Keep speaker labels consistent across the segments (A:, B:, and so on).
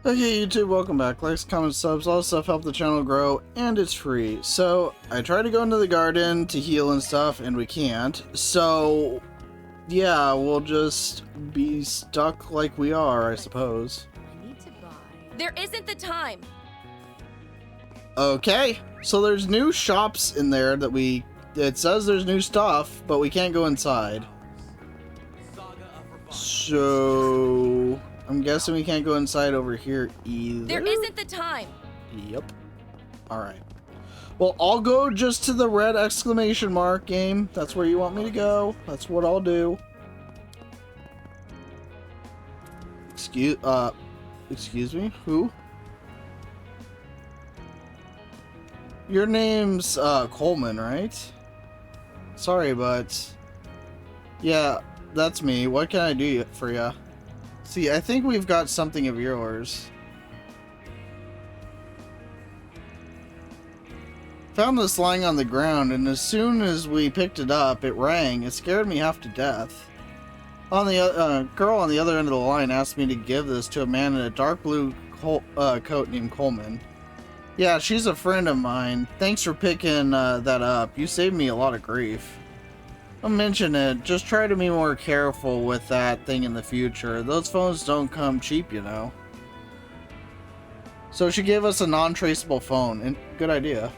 A: Okay, YouTube, welcome back. Likes, comments, subs, all this stuff help the channel grow, and it's free. So, I tried to go into the garden to heal and stuff, and we can't. So, yeah, we'll just be stuck like we are, I suppose.
B: I need to buy. There isn't the time.
A: Okay, so there's new shops in there that it says there's new stuff, but we can't go inside. So, I'm guessing we can't go inside over here either.
B: There isn't the time.
A: Yep. Alright. Well, I'll go just to the red exclamation mark game. That's where you want me to go. That's what I'll do. Excuse me? Who? Your name's, Coleman, right? Sorry, but... yeah, that's me. What can I do for ya? See, I think we've got something of yours. Found this lying on the ground, and as soon as we picked it up, it rang. It scared me half to death. On the girl on the other end of the line asked me to give this to a man in a dark blue coat named Coleman. Yeah, she's a friend of mine. Thanks for picking that up. You saved me a lot of grief. I'll mention it. Just try to be more careful with that thing in the future. Those phones don't come cheap, you know. So she gave us a non-traceable phone, and good idea.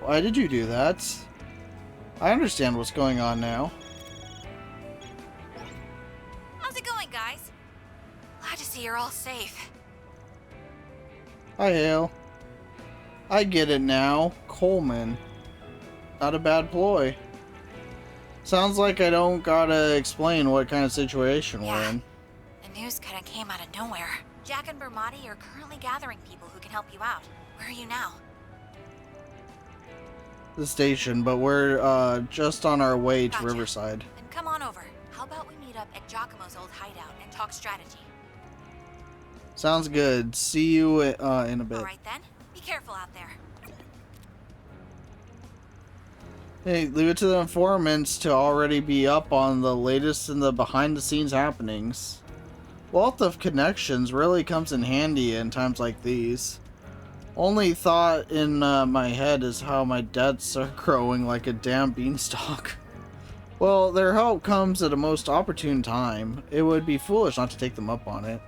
A: Why did you do that? I understand what's going on now.
C: How's it going, guys? Glad to see you're all safe.
A: Hi, Hale. I get it now. Coleman. Not a bad ploy. Sounds like I don't gotta explain what kind of situation we're in.
C: The news kinda came out of nowhere. Jack and Bermati are currently gathering people who can help you out. Where are you now?
A: The station, but we're just on our way to
C: Gotcha.
A: Riverside.
C: Then come on over. How about we meet up at Giacomo's old hideout and talk strategy?
A: Sounds good. See you in a bit.
C: Alright then. Be careful out there.
A: Hey, leave it to the informants to already be up on the latest in the behind-the-scenes happenings. Wealth of connections really comes in handy in times like these. Only thought in my head is how my debts are growing like a damn beanstalk. Well, their help comes at a most opportune time. It would be foolish not to take them up on it.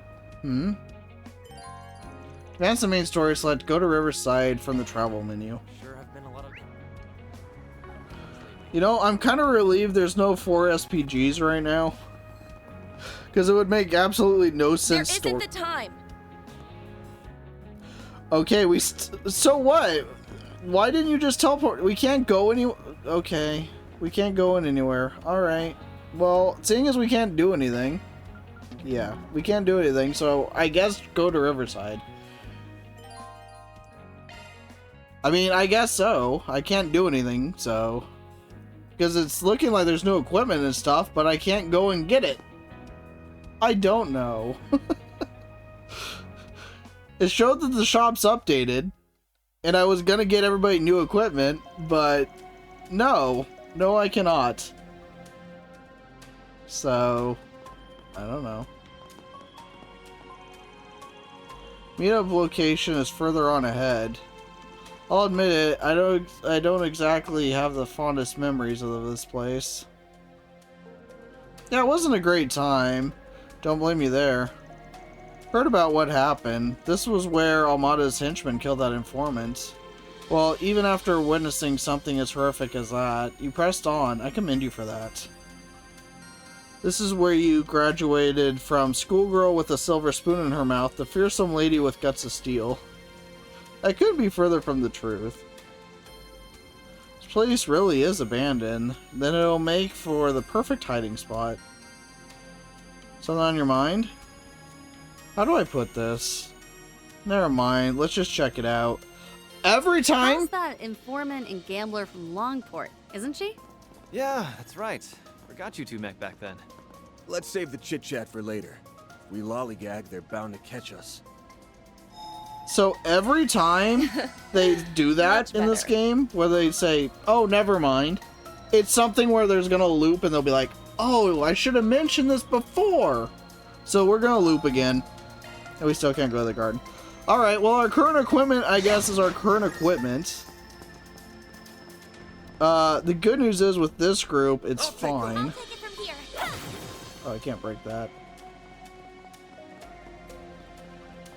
A: Advance the main story, select Go to Riverside from the travel menu. You know, I'm kind of relieved there's no 4 SPGs right now. Because it would make absolutely no sense.
B: There isn't the time.
A: Okay, so what? Why didn't you just teleport? We can't go anywhere. Okay, we can't go in anywhere. Alright. Well, seeing as we can't do anything. Yeah, we can't do anything, so I guess go to Riverside. I mean, I guess so. I can't do anything, so... because it's looking like there's no equipment and stuff, but I can't go and get it. I don't know. It showed that the shop's updated, and I was gonna get everybody new equipment, but no. No, I cannot. So, I don't know. Meetup location is further on ahead. I'll admit it, I don't exactly have the fondest memories of this place. Yeah, it wasn't a great time. Don't blame me there. Heard about what happened. This was where Almada's henchman killed that informant. Well, even after witnessing something as horrific as that, you pressed on. I commend you for that. This is where you graduated from schoolgirl with a silver spoon in her mouth to fearsome lady with guts of steel. That could be further from the truth. This place really is abandoned. Then it'll make for the perfect hiding spot. Something on your mind? How do I put this? Never mind. Let's just check it out. Every time...
D: How's that informant and gambler from Longport, isn't she?
E: Yeah, that's right. Forgot you two met back then.
F: Let's save the chit-chat for later. If we lollygag, they're bound to catch us.
A: So every time they do that in this game, where they say, oh, never mind, it's something where there's gonna loop and they'll be like, oh, I should have mentioned this before. So we're gonna loop again. And we still can't go to the garden. Alright, well our current equipment, I guess, is our current equipment. The good news is with this group, it's fine.
C: I'll take it from here.
A: Oh, I can't break that.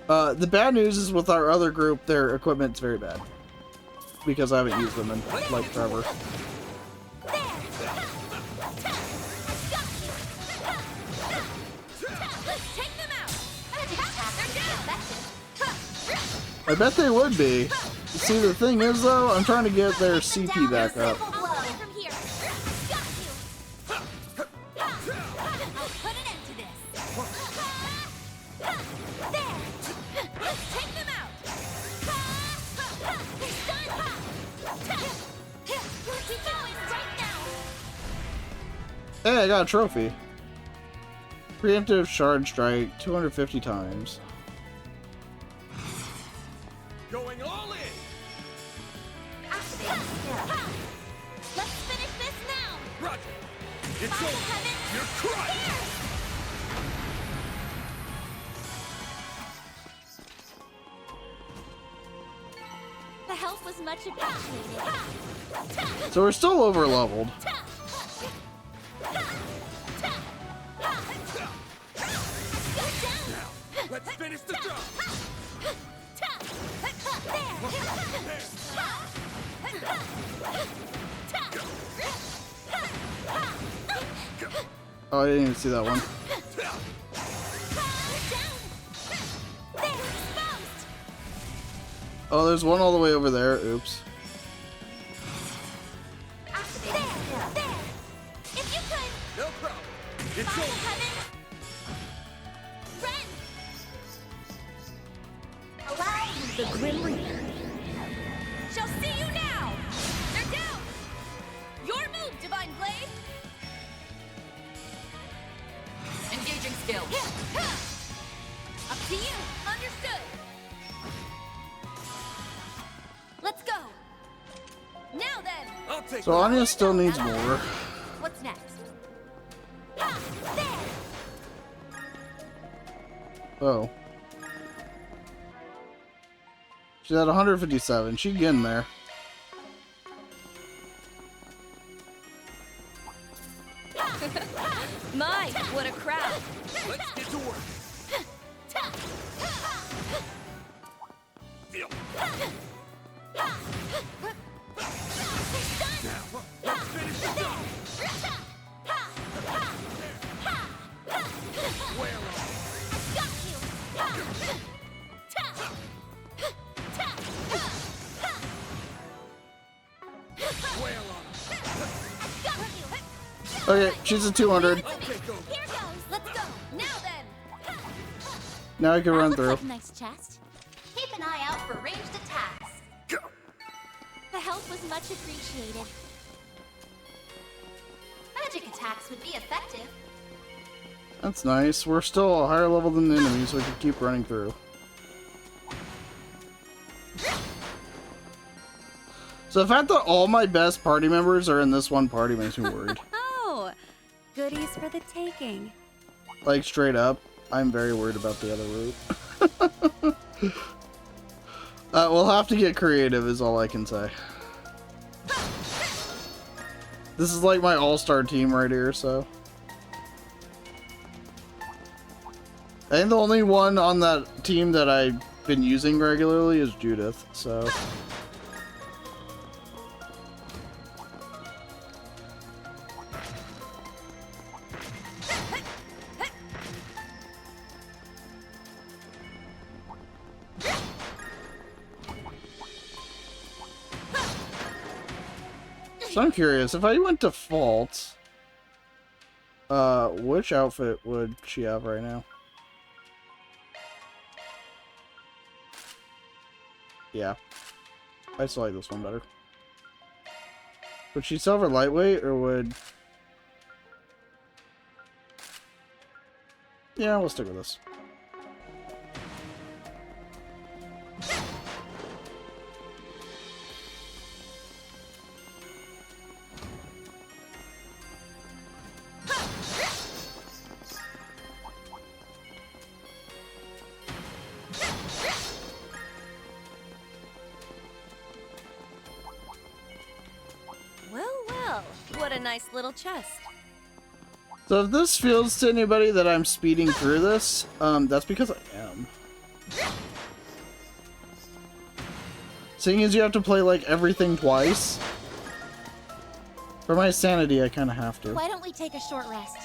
A: The bad news is with our other group, their equipment's very bad. Because I haven't used them in, like, forever. I bet they would be. See, the thing is, though, I'm trying to get their CP back up. Hey, I got a trophy. Preemptive shard strike 250 times.
F: Going all in.
C: Let's finish this now.
F: Roger. It's over. You're crushed.
C: The help was much appreciated.
A: So we're still over leveled.
F: Let's finish the job.
A: Oh, I didn't even see that one. Oh, there's one all the way over there. Oops.
C: If you could.
F: No problem. It's over.
B: The Grim Reaper.
C: Shall see you now. They're down. Your move, Divine Blade.
B: Engaging skill.
C: Up to you. Understood. Let's go. Now then.
F: I'll take
A: So Anya still needs more.
C: What's next?
A: Oh. She's at 157. She's getting there.
B: My, what a crowd.
F: Let's get to work. Now, let's finish the job. Well,
A: Okay, she's at 200.
C: Here goes. Let's go. Now then.
A: Now I can run through.
C: Like a nice chest. Keep an eye out for ranged attacks.
F: go.
C: The help was much appreciated. Magic attacks would be effective.
A: That's nice. We're still a higher level than the enemy, so we can keep running through. So the fact that all my best party members are in this one party makes me worried.
D: Oh, goodies for the taking.
A: Like, straight up, I'm very worried about the other route. We'll have to get creative is all I can say. This is like my all-star team right here, so. I think the only one on that team that I've been using regularly is Judith, so. So I'm curious, if I went default, which outfit would she have right now? Yeah. I still like this one better. Would she still have her lightweight, or would... Yeah, we'll stick with this.
B: a nice little chest.
A: So if this feels to anybody that I'm speeding through this, that's because I am. Seeing as you have to play like everything twice, for my sanity, I kind of have to.
C: Why don't we take a short rest?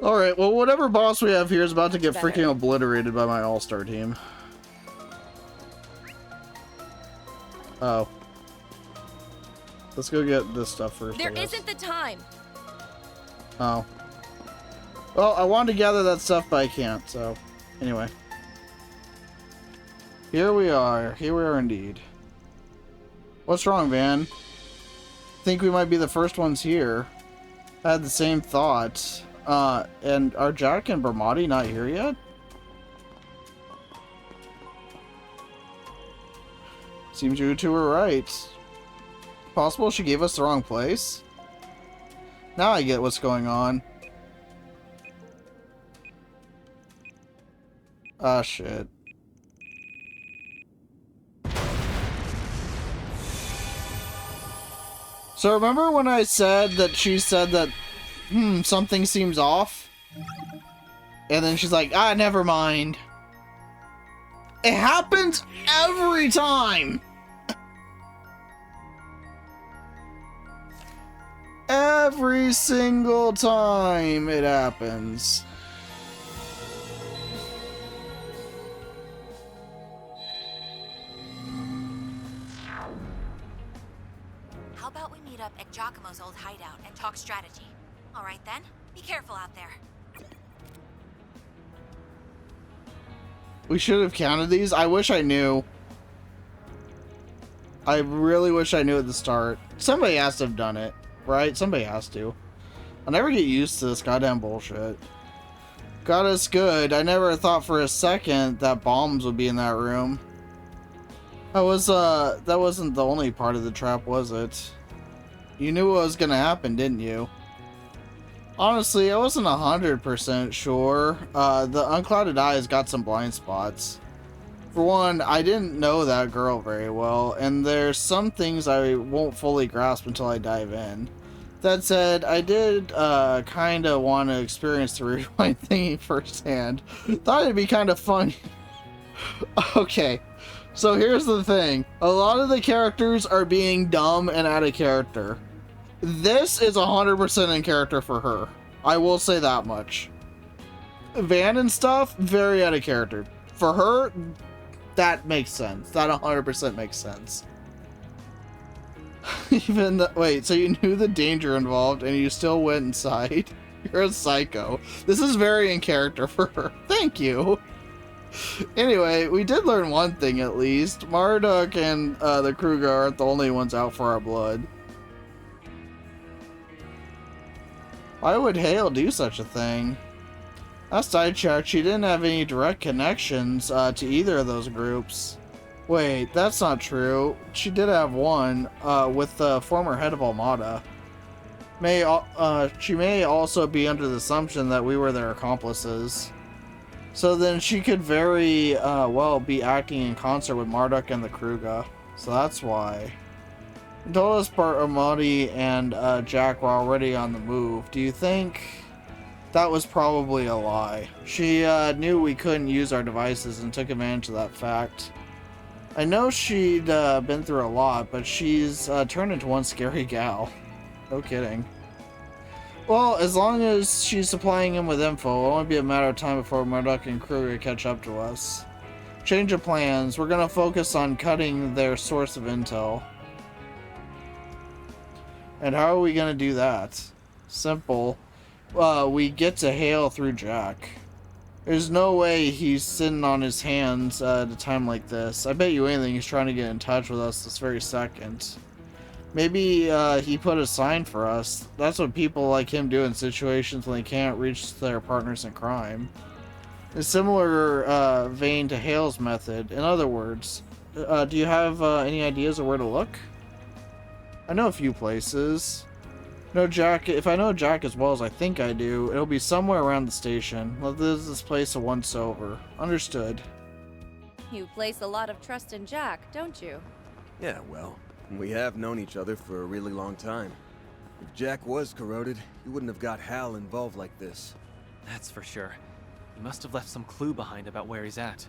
A: Alright, well, whatever boss we have here is about to get freaking obliterated by my all-star team. Oh. Let's go get this stuff first.
B: There isn't the time.
A: Oh. Well, I wanted to gather that stuff, but I can't, so... Anyway. Here we are. Here we are indeed. What's wrong, Van? Think we might be the first ones here. I had the same thought. And are Jack and Bermati not here yet? Seems you two were right. Possible she gave us the wrong place? Now I get what's going on. Ah, shit. So remember when I said that she said that, something seems off? And then she's like, ah, never mind. It happens every time! Every single time it happens.
C: How about we meet up at Giacomo's old hideout and talk strategy? All right then, be careful out there.
A: We should have counted these. I wish I knew. I really wish I knew at the start. Somebody has to have done it, right? Somebody has to. I'll never get used to this goddamn bullshit. Got us good. I never thought for a second that bombs would be in that room. That wasn't the only part of the trap, was it? You knew what was gonna happen, didn't you? Honestly, I wasn't 100% sure. The unclouded eyes got some blind spots. For one, I didn't know that girl very well, and there's some things I won't fully grasp until I dive in. That said, I did kinda want to experience the rewind thingy firsthand. Thought it'd be kinda fun. Okay, so here's the thing. A lot of the characters are being dumb and out of character. This is 100% in character for her. I will say that much. Van and stuff, very out of character. For her, that makes sense. That 100% makes sense. Even the, wait, so you knew the danger involved and you still went inside? You're a psycho. This is very in character for her. Thank you. Anyway, we did learn one thing at least. Marduk and the Kruger aren't the only ones out for our blood. Why would Hale do such a thing? Last I checked, she didn't have any direct connections to either of those groups. Wait, that's not true. She did have one with the former head of Almada. She may also be under the assumption that we were their accomplices. So then she could very well be acting in concert with Marduk and the Kruger. So that's why. You told us Barmati and Jack were already on the move. Do you think that was probably a lie? She knew we couldn't use our devices and took advantage of that fact. I know she'd been through a lot, but she's turned into one scary gal. No kidding. Well, as long as she's supplying him with info, it'll only be a matter of time before Marduk and Kruger catch up to us. Change of plans. We're gonna focus on cutting their source of intel. And how are we gonna do that? Simple. We get to Hale through Jack. There's no way he's sitting on his hands at a time like this. I bet you anything he's trying to get in touch with us this very second. Maybe he put a sign for us. That's what people like him do in situations when they can't reach their partners in crime. A similar vein to Hale's method. In other words, do you have any ideas of where to look? I know a few places. No, Jack. If I know Jack as well as I think I do, it'll be somewhere around the station. Let this place a once-over. Understood.
B: You place a lot of trust in Jack, don't you?
F: Yeah, well, we have known each other for a really long time. If Jack was corroded, he wouldn't have got Hal involved like this.
E: That's for sure. He must have left some clue behind about where he's at.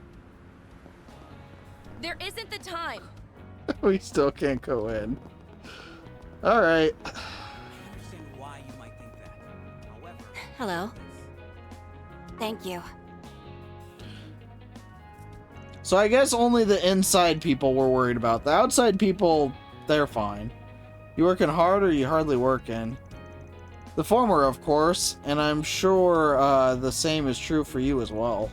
B: There isn't the time.
A: We still can't go in. Alright.
G: I understand why you might think that. However,
C: Hello. Thank you.
A: So I guess only the inside people were worried about. The outside people, they're fine. You working hard or you hardly working? The former, of course, and I'm sure the same is true for you as well.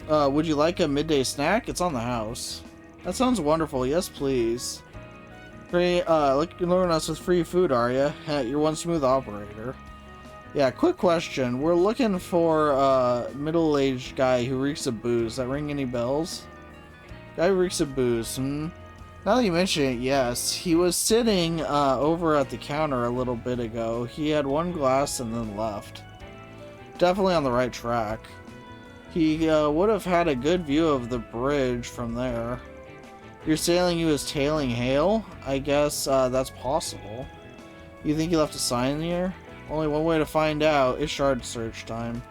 A: Would you like a midday snack? It's on the house. That sounds wonderful. Yes, please. Free, learn us with free food, are ya? You're one smooth operator. Yeah, quick question. We're looking for a middle-aged guy who reeks of booze. Does that ring any bells? Guy who reeks of booze, Now that you mention it, yes. He was sitting over at the counter a little bit ago. He had one glass and then left. Definitely on the right track. He would have had a good view of the bridge from there. You're saying he was tailing Hale? I guess that's possible. You think he left a sign here? Only one way to find out. It's shard search time.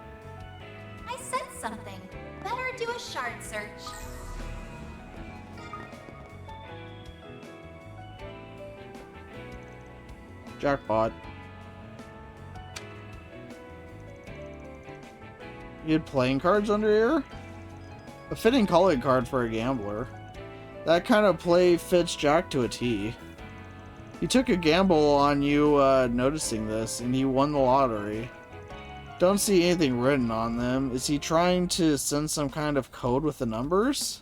H: I said something. Better do a shard search.
A: Jackpot. You had playing cards under here? A fitting calling card for a gambler. That kind of play fits Jack to a T. He took a gamble on you noticing this, and he won the lottery. Don't see anything written on them. Is he trying to send some kind of code with the numbers?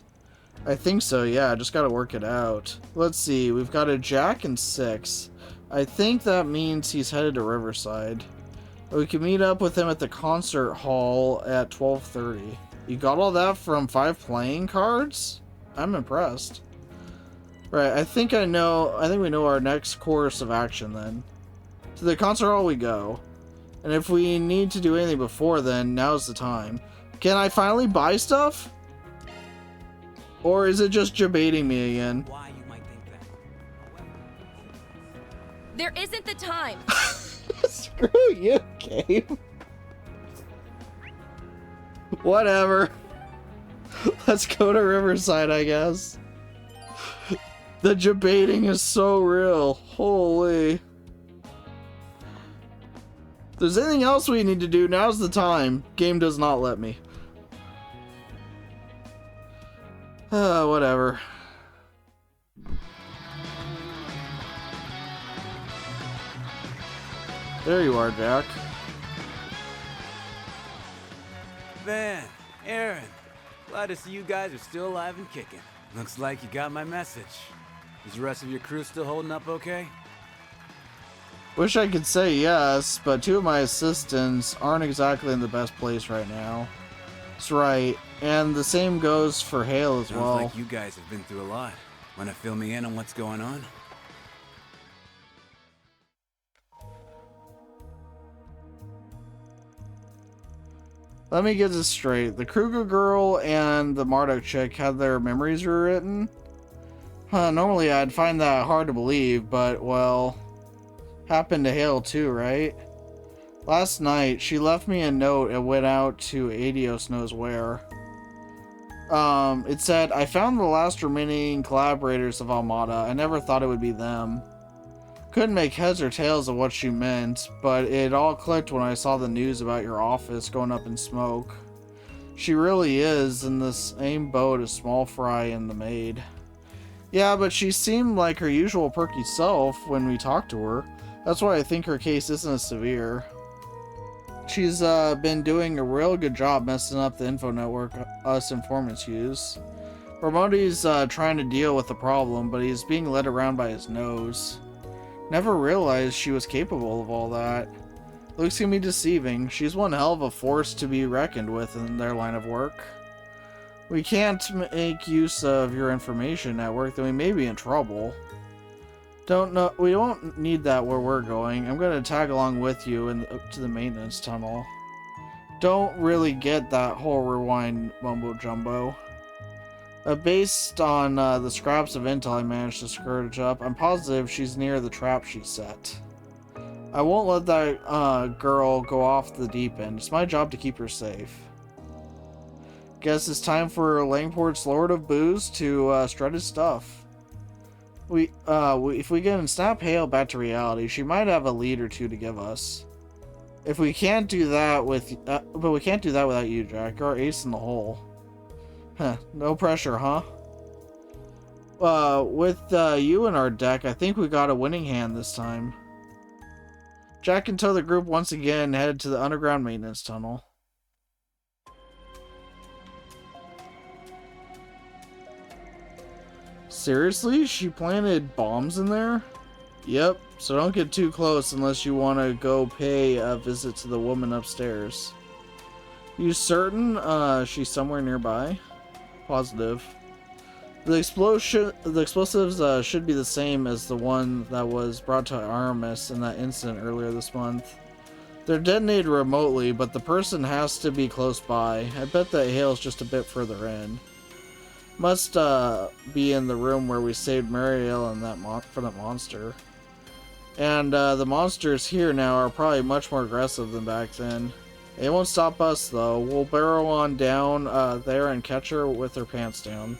A: I think so, yeah. Just gotta work it out. Let's see. We've got a Jack and 6. I think that means he's headed to Riverside. We can meet up with him at the concert hall at 12:30. You got all that from 5 playing cards? I'm impressed. Right, I think we know our next course of action then. To the concert hall we go. And if we need to do anything before then, now's the time. Can I finally buy stuff? Or is it just debating me again?
G: why you might think that. However,
B: There isn't the time.
A: Screw you, game. Whatever. Let's go to Riverside, I guess. The debating is so real. Holy. If there's anything else we need to do, now's the time. Game does not let me. Whatever. There you are, Jack.
G: Van, Aaron, glad to see you guys are still alive and kicking. Looks like you got my message. Is the rest of your crew still holding up okay?
A: Wish I could say yes, but 2 of my assistants aren't exactly in the best place right now. That's right, and the same goes for Hale as
G: Sounds
A: well.
G: like you guys have been through a lot. Wanna fill me in on what's going on?
A: Let me get this straight. The Kruger girl and the Marduk chick had their memories rewritten? Normally I'd find that hard to believe, but, well, happened to Hale too, right? Last night, she left me a note and went out to Adios knows where. It said, I found the last remaining collaborators of Almada. I never thought it would be them. Couldn't make heads or tails of what she meant, but it all clicked when I saw the news about your office going up in smoke. She really is in the same boat as Small Fry and the maid. Yeah, but she seemed like her usual perky self when we talked to her. That's why I think her case isn't as severe. She's been doing a real good job messing up the info network us informants use. Ramondi's trying to deal with the problem, but he's being led around by his nose. Never realized she was capable of all that. Looks can be deceiving. She's one hell of a force to be reckoned with in their line of work. We can't make use of your information at work, then we may be in trouble. We don't need that where we're going. I'm going to tag along with you to the maintenance tunnel. Don't really get that whole rewind mumbo jumbo. Based on the scraps of intel I managed to scourge up, I'm positive she's near the trap she set. I won't let that girl go off the deep end. It's my job to keep her safe. Guess it's time for Langport's Lord of Booze to strut his stuff. If we can snap Hale back to reality, she might have a lead or two to give us. If we can't do that but we can't do that without you, Jack. You're our ace in the hole. Huh, no pressure, huh? With you in our deck, I think we got a winning hand this time. Jack can tow the group once again and headed to the underground maintenance tunnel. Seriously? She planted bombs in there? Yep, so don't get too close unless you want to go pay a visit to the woman upstairs. You certain she's somewhere nearby? Positive. The explosives should be the same as the one that was brought to Aramis in that incident earlier this month. They're detonated remotely, but the person has to be close by. I bet that Hale's just a bit further in. Must be in the room where we saved Mariel and from that monster. And the monsters here now are probably much more aggressive than back then. It won't stop us, though. We'll barrel on down there and catch her with her pants down.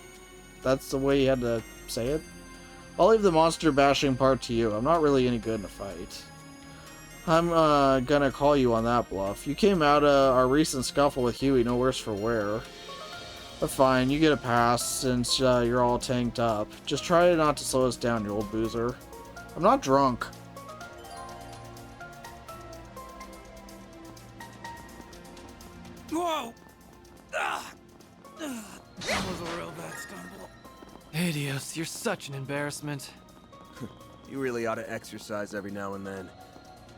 A: That's the way you had to say it? I'll leave the monster bashing part to you. I'm not really any good in a fight. I'm gonna call you on that bluff. You came out of our recent scuffle with Huey no worse for wear. But fine, you get a pass since you're all tanked up. Just try not to slow us down, you old boozer. I'm not drunk.
G: Whoa! That was a real bad stumble.
E: Adios, you're such an embarrassment.
F: You really ought to exercise every now and then.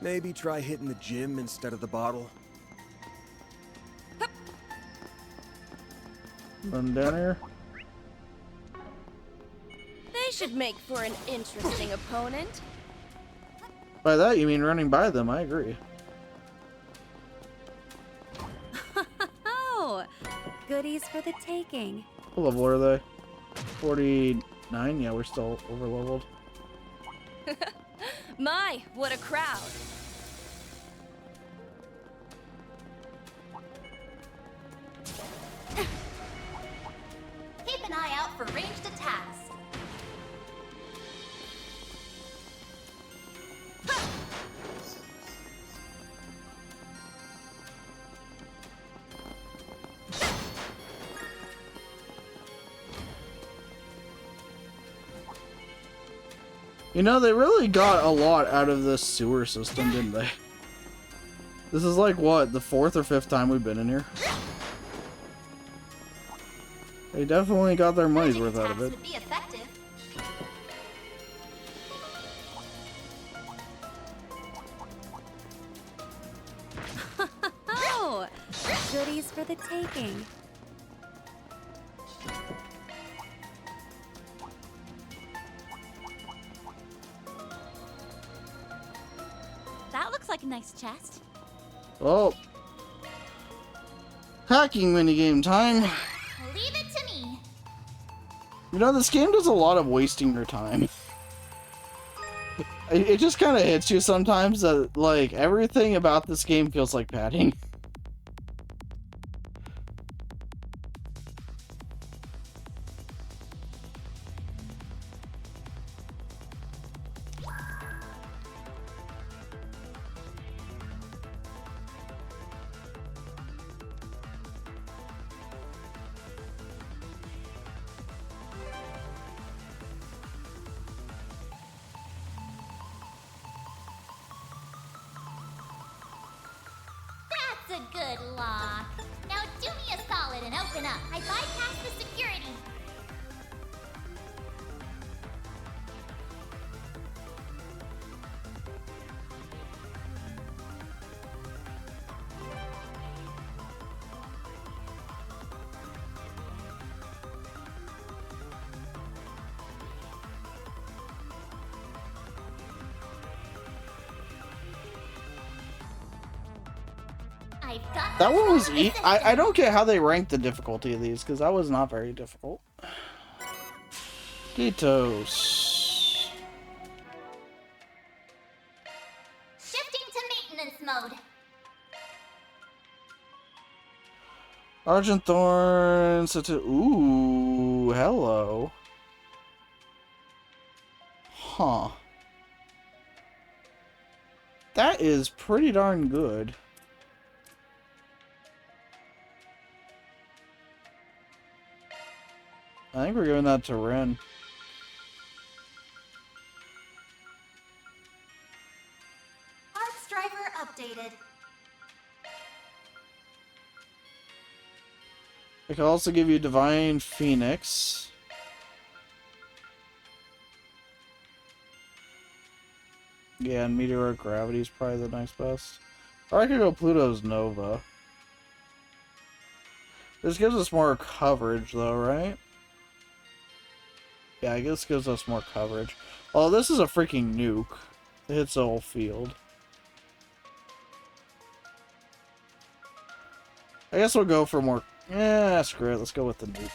F: Maybe try hitting the gym instead of the bottle.
A: Run down here.
B: They should make for an interesting opponent.
A: By that you mean running by them, I agree.
D: Oh, goodies for the taking.
A: What level are they? 49? Yeah, we're still over leveled.
B: My, what a crowd.
H: Keep an eye out for ranged attacks.
A: You know, they really got a lot out of this sewer system, didn't they? This is like, what, the 4th or 5th time we've been in here? They definitely got their money's worth out of it.
H: Would be effective.
D: Oh, goodies for the taking.
H: That looks like a nice chest.
A: Oh. Hacking minigame time.
H: Leave it to me.
A: You know, this game does a lot of wasting your time. It just kind of hits you sometimes that, like, everything about this game feels like padding.
H: That's a good lock. Now do me a solid and open up. I bypassed the security. I've got
A: That one was
H: the
A: I don't get how they ranked the difficulty of these, because that was not very difficult. Ditos.
H: Shifting to maintenance mode.
A: Argent Thorns. Ooh, hello. Huh. That is pretty darn good. I think we're giving that to Ren.
H: Arts driver updated.
A: I can also give you Divine Phoenix. Yeah, and Meteoric Gravity is probably the next best. Or I could go Pluto's Nova. This gives us more coverage, though, right? Yeah, I guess gives us more coverage. Oh, this is a freaking nuke. It hits the whole field. I guess we'll go for more... Yeah, screw it. Let's go with the nuke.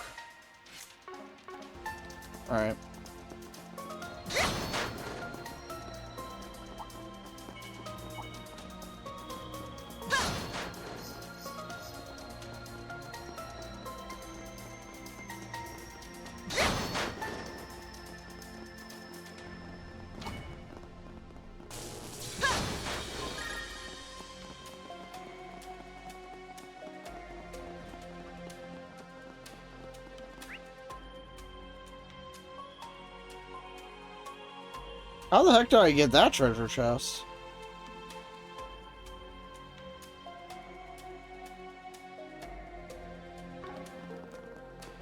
A: Alright. How the heck do I get that treasure chest?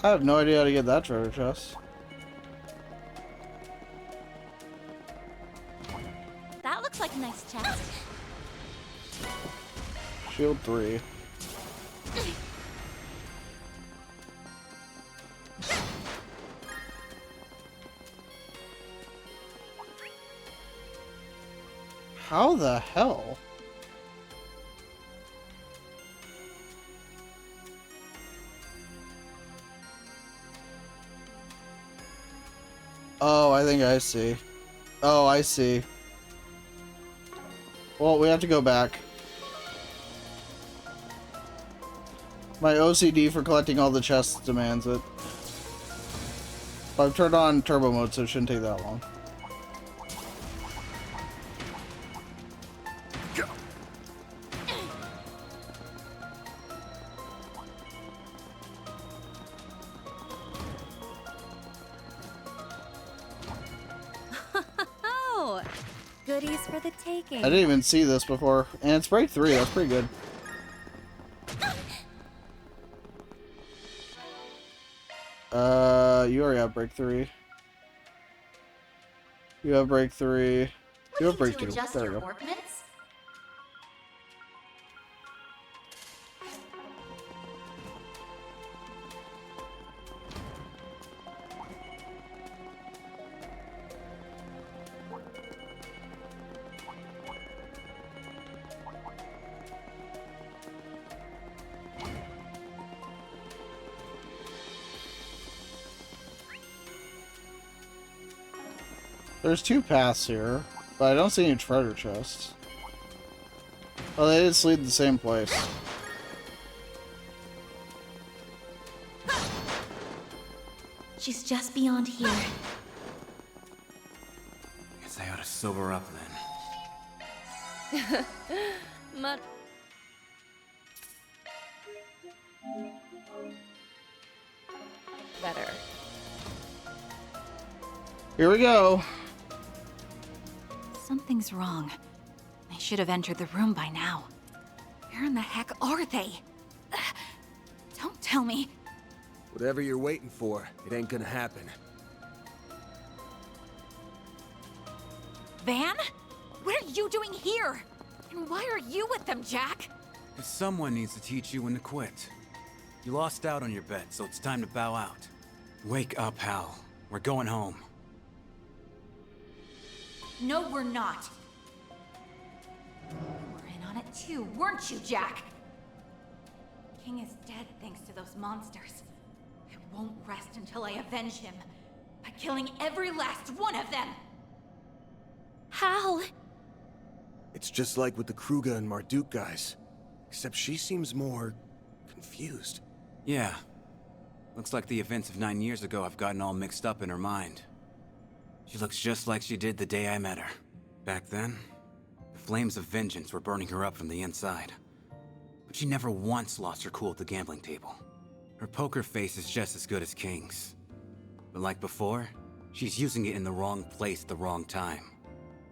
A: I have no idea how to get that treasure chest.
H: That looks like a nice chest.
A: Shield 3. How the hell? Oh, I think I see. Oh, I see. Well, we have to go back. My OCD for collecting all the chests demands it. I've turned on turbo mode, so it shouldn't take that long.
D: Oh, goodies for the taking.
A: I didn't even see this before. And it's break 3, that's pretty good. You already have break 3. You have break 3. You have break 2. There we go. There's 2 paths here, but I don't see any treasure chests. Oh, they just lead to the same place.
H: She's just beyond here.
G: Guess I ought to sober up then.
B: But better.
A: Here we go.
C: Something's wrong. I should have entered the room by now. Where in the heck are they? Don't tell me.
F: Whatever you're waiting for, it ain't gonna happen.
C: Van? What are you doing here? And why are you with them, Jack?
G: Because someone needs to teach you when to quit. You lost out on your bet, so it's time to bow out. Wake up, Hal. We're going home.
C: No, we're not. You were in on it too, weren't you, Jack? King is dead thanks to those monsters. I won't rest until I avenge him. By killing every last one of them!
B: Hal!
F: It's just like with the Kruger and Marduk guys. Except she seems more... confused.
G: Yeah. Looks like the events of 9 years ago have gotten all mixed up in her mind. She looks just like she did the day I met her. Back then, the flames of vengeance were burning her up from the inside. But she never once lost her cool at the gambling table. Her poker face is just as good as King's. But like before, she's using it in the wrong place at the wrong time.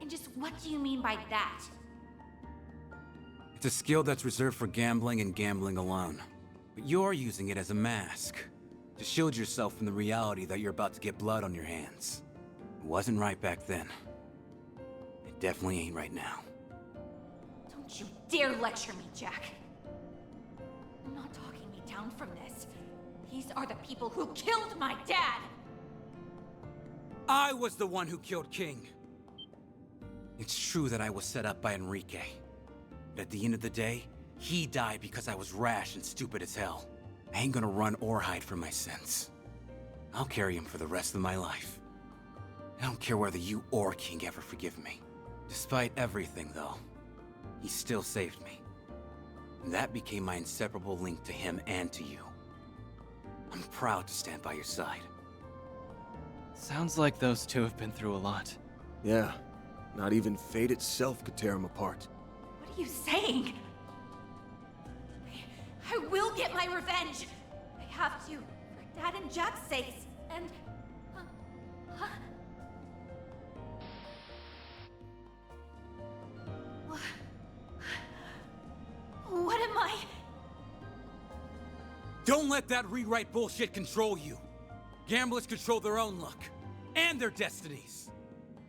C: And just what do you mean by that?
G: It's a skill that's reserved for gambling and gambling alone. But you're using it as a mask, to shield yourself from the reality that you're about to get blood on your hands. It wasn't right back then. It definitely ain't right now.
C: Don't you dare lecture me, Jack. I'm not talking me down from this. These are the people who killed my dad!
G: I was the one who killed King. It's true that I was set up by Enrique. But at the end of the day, he died because I was rash and stupid as hell. I ain't gonna run or hide from my sins. I'll carry him for the rest of my life. I don't care whether you or King ever forgive me. Despite everything, though, he still saved me. And that became my inseparable link to him and to you. I'm proud to stand by your side.
E: Sounds like those two have been through a lot.
F: Yeah. Not even fate itself could tear them apart.
C: What are you saying? I will get my revenge! I have to, for Dad and Jack's sakes, and... What am I?
G: Don't let that rewrite bullshit control you. Gamblers control their own luck, and their destinies.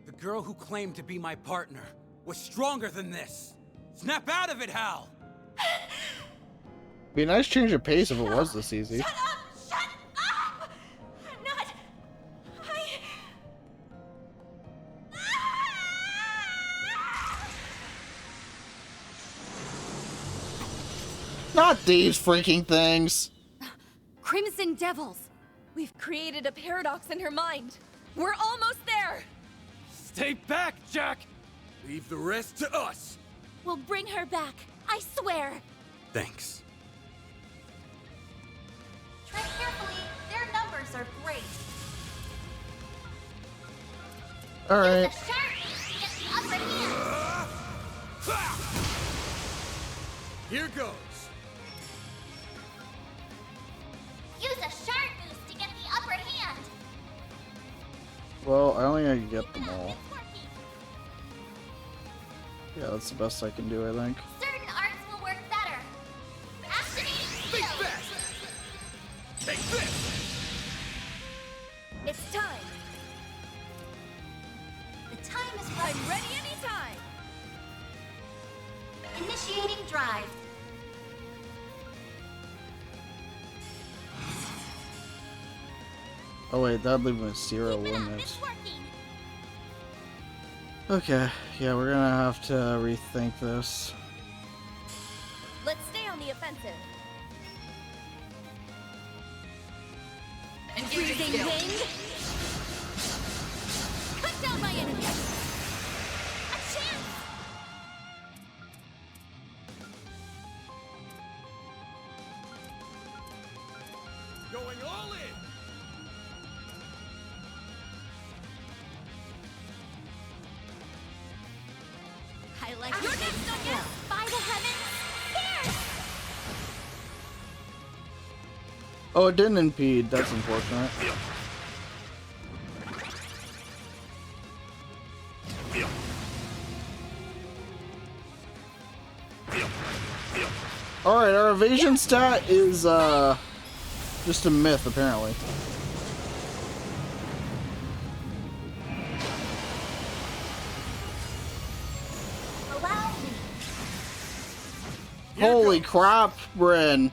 G: The girl who claimed to be my partner was stronger than this. Snap out of it, Hal!
A: Be a nice change of pace if it was this easy.
C: Shut up! Shut up! I'm not...
A: Not these freaking things.
D: Crimson Devils!
B: We've created a paradox in her mind. We're almost there!
E: Stay back, Jack!
F: Leave the rest to us!
B: We'll bring her back, I swear!
G: Thanks.
H: Tread carefully. Their numbers are great.
A: Alright.
H: The shark to get the upper hand.
F: Here goes!
H: Use a shark boost to get the upper hand.
A: Well, I only gotta get them
H: Keep it up,
A: all.
H: it's working.
A: Yeah, that's the best I can do, I think.
H: Certain arts will work better. Activating skill.
F: Take this!
B: It's time!
H: The time is right.
B: I'm ready anytime!
H: Initiating drive.
A: Oh wait, that'd leave me with 0,
H: Keep it
A: wouldn't
H: up,
A: it?
H: it's working.
A: Okay, yeah, we're gonna have to rethink this.
B: Let's stay on the offensive. Freezing wind! Cut down my enemy!
H: A chance.
F: Going all in!
D: I like
B: You're next on yes!
H: By the heavens. Here.
A: Oh, it didn't impede. That's unfortunate. Alright, our evasion stat is, just a myth, apparently.
H: Allow me.
A: Holy crap, Bryn.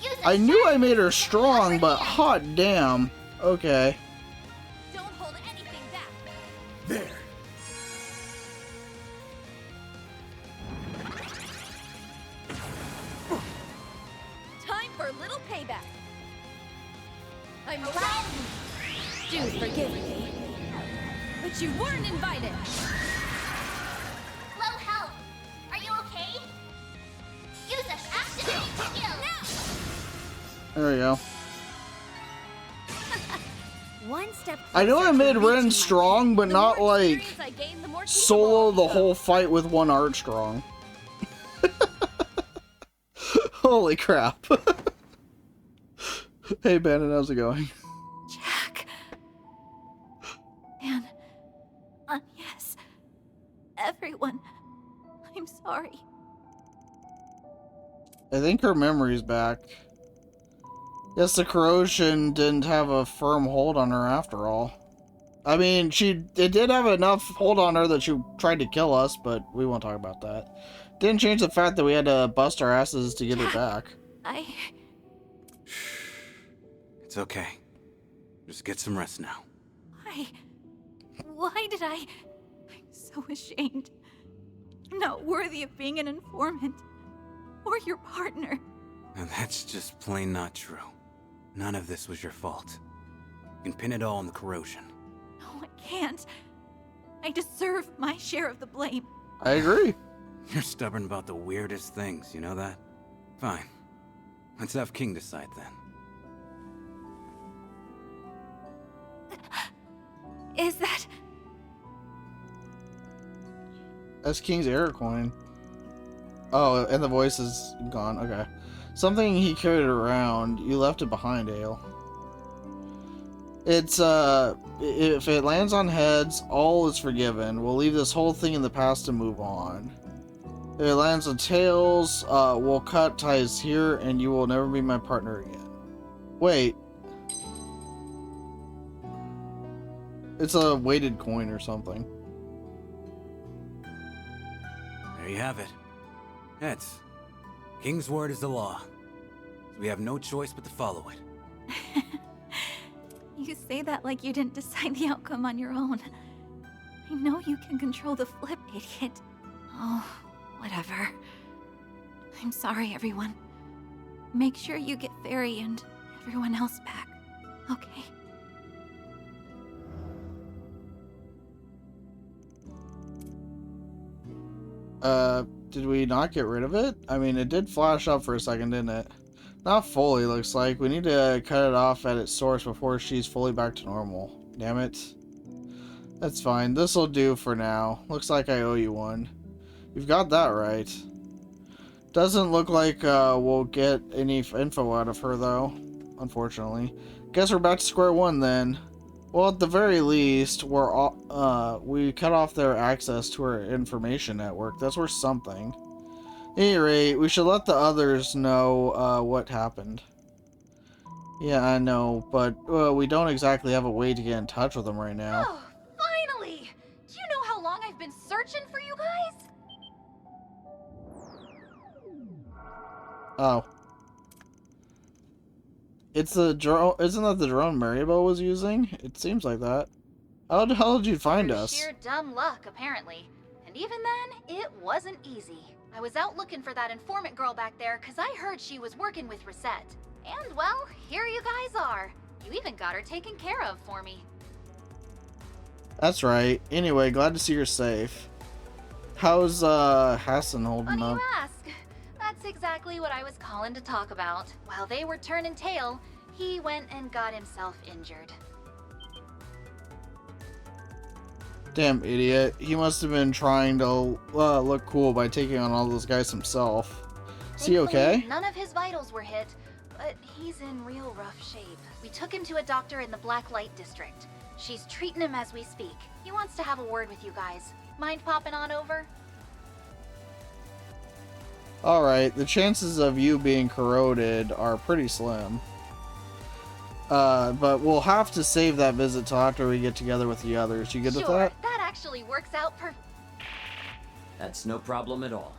H: Use a
A: I knew
H: shark
A: I made her
H: boost to get the
A: strong,
H: upper
A: but
H: hand.
A: hot damn. Okay.
B: Don't hold anything back!
F: There!
B: Time for a little payback! I'm
H: Allow
B: ready!
H: me.
B: Do forgive me. But you weren't invited.
H: Low health. Are you okay? Use an activate skill.
A: There we go.
D: One step
A: I know I
D: closer to
A: made
D: reaching
A: Ren
D: my
A: strong, but
B: The
A: not
B: more
A: like
B: experience I gain, the more capable
A: solo
B: I'll
A: the
B: become.
A: whole fight with one Armstrong. Holy crap. Hey Bandit, how's it going?
C: Jack. And yes, everyone, I'm sorry.
A: I think her memory's back. Guess the corrosion didn't have a firm hold on her after all. I mean, it did have enough hold on her that she tried to kill us, but we won't talk about that. Didn't change the fact that we had to bust our asses to get her back.
G: It's okay. Just get some rest now.
C: Why did I? I'm so ashamed. I'm not worthy of being an informant. Or your partner.
G: And that's just plain not true. None of this was your fault. You can pin it all on the corrosion.
C: No, I can't. I deserve my share of the blame.
A: I agree.
G: You're stubborn about the weirdest things, you know that? Fine. Let's have King decide then.
C: Is that...
A: That's King's error coin. Oh, and the voice is gone. Okay. Something he carried around. You left it behind, Ale. It's, if it lands on heads, all is forgiven. We'll leave this whole thing in the past and move on. If it lands on tails, we'll cut ties here, and you will never be my partner again. Wait. It's a weighted coin or something.
G: There you have it. Heads. King's word is the law. So we have no choice but to follow it.
C: You say that like you didn't decide the outcome on your own. I know you can control the flip, idiot. Oh, whatever. I'm sorry, everyone. Make sure you get Fairy and everyone else back, okay?
A: Did we not get rid of it? I mean, it did flash up for a second, didn't it? Not fully, looks like. We need to cut it off at its source before she's fully back to normal. Damn it. That's fine. This'll do for now. Looks like I owe you one. You've got that right. Doesn't look like we'll get any info out of her, though. Unfortunately. Guess we're back to square one, then. Well, at the very least, we cut off their access to our information network. That's worth something. At any rate, we should let the others know what happened. Yeah, I know, but we don't exactly have a way to get in touch with them right now.
C: Oh, finally! Do you know how long I've been searching for you guys?
A: Oh. It's the drone. Isn't that the drone Maribo was using? It seems like that. How did you find
I: Through
A: us?
I: sheer dumb luck, apparently. And even then, it wasn't easy. I was out looking for that informant girl back there because I heard she was working with Reset. And, well, here you guys are. You even got her taken care of for me.
A: That's right. Anyway, glad to see you're safe. How's Hassan holding
I: Funny
A: up?
I: you ask. That's exactly what I was calling to talk about. While they were turning tail, he went and got himself injured.
A: Damn idiot. He must have been trying to look cool by taking on all those guys himself. Is he
I: Thankfully,
A: okay?
I: None of his vitals were hit, but he's in real rough shape. We took him to a doctor in the Black Light District. She's treating him as we speak. He wants to have a word with you guys. Mind popping on over?
A: Alright, the chances of you being corroded are pretty slim. But we'll have to save that visit till after we get together with the others. You good with that?
I: That actually works out
J: That's no problem at all.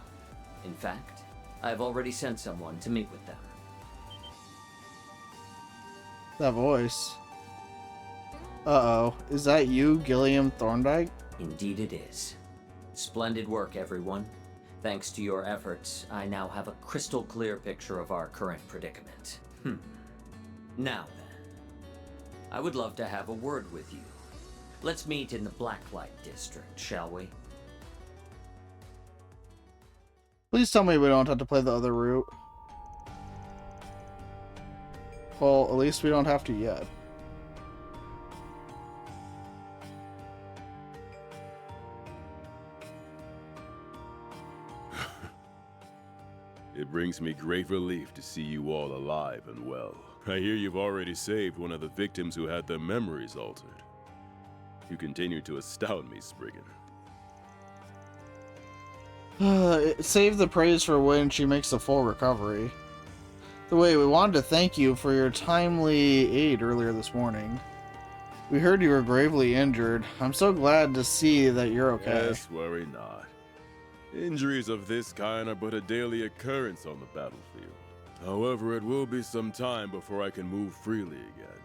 J: In fact, I've already sent someone to meet with them.
A: That voice. Uh-oh. Is that you, Gilliam Thorndike?
J: Indeed it is. Splendid work, everyone. Thanks to your efforts, I now have a crystal clear picture of our current predicament. Now then, I would love to have a word with you. Let's meet in the Blacklight District, shall we?
A: Please tell me we don't have to play the other route. Well, at least we don't have to yet.
K: It brings me great relief to see you all alive and well. I hear you've already saved one of the victims who had their memories altered. You continue to astound me, Spriggan.
A: Save the praise for when she makes a full recovery. The way we wanted to thank you for your timely aid earlier this morning. We heard you were gravely injured. I'm so glad to see that you're okay.
K: Yes, worry not. Injuries of this kind are but a daily occurrence on the battlefield. However, it will be some time before I can move freely again.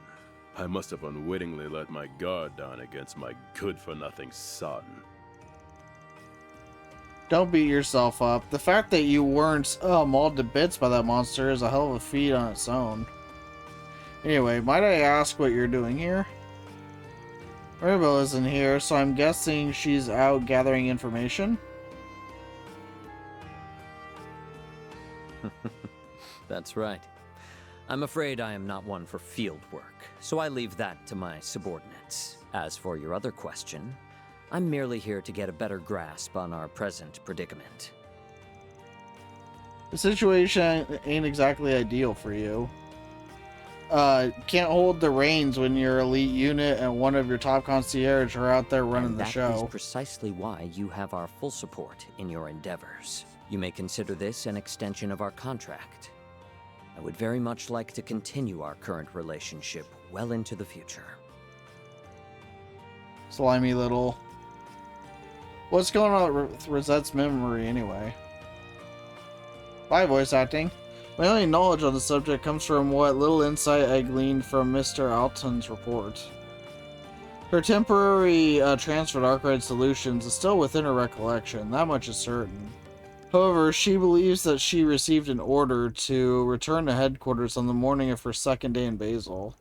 K: I must have unwittingly let my guard down against my good-for-nothing son.
A: Don't beat yourself up. The fact that you weren't mauled to bits by that monster is a hell of a feat on its own. Anyway, might I ask what you're doing here? Rainbow isn't here, so I'm guessing she's out gathering information?
J: That's right. I'm afraid I am not one for field work, so I leave that to my subordinates. As for your other question, I'm merely here to get a better grasp on our present predicament.
A: The situation ain't exactly ideal for you. Can't hold the reins when your elite unit and one of your top concierge are out there running the show.
J: That is precisely why you have our full support in your endeavors. You may consider this an extension of our contract. I would very much like to continue our current relationship well into the future.
A: Slimy little... What's going on with Rosette's memory anyway? Bye, voice acting. My only knowledge on the subject comes from what little insight I gleaned from Mr. Alton's report. Her temporary transfer to Arkwright Solutions is still within her recollection, that much is certain. However, she believes that she received an order to return to headquarters on the morning of her second day in Basel.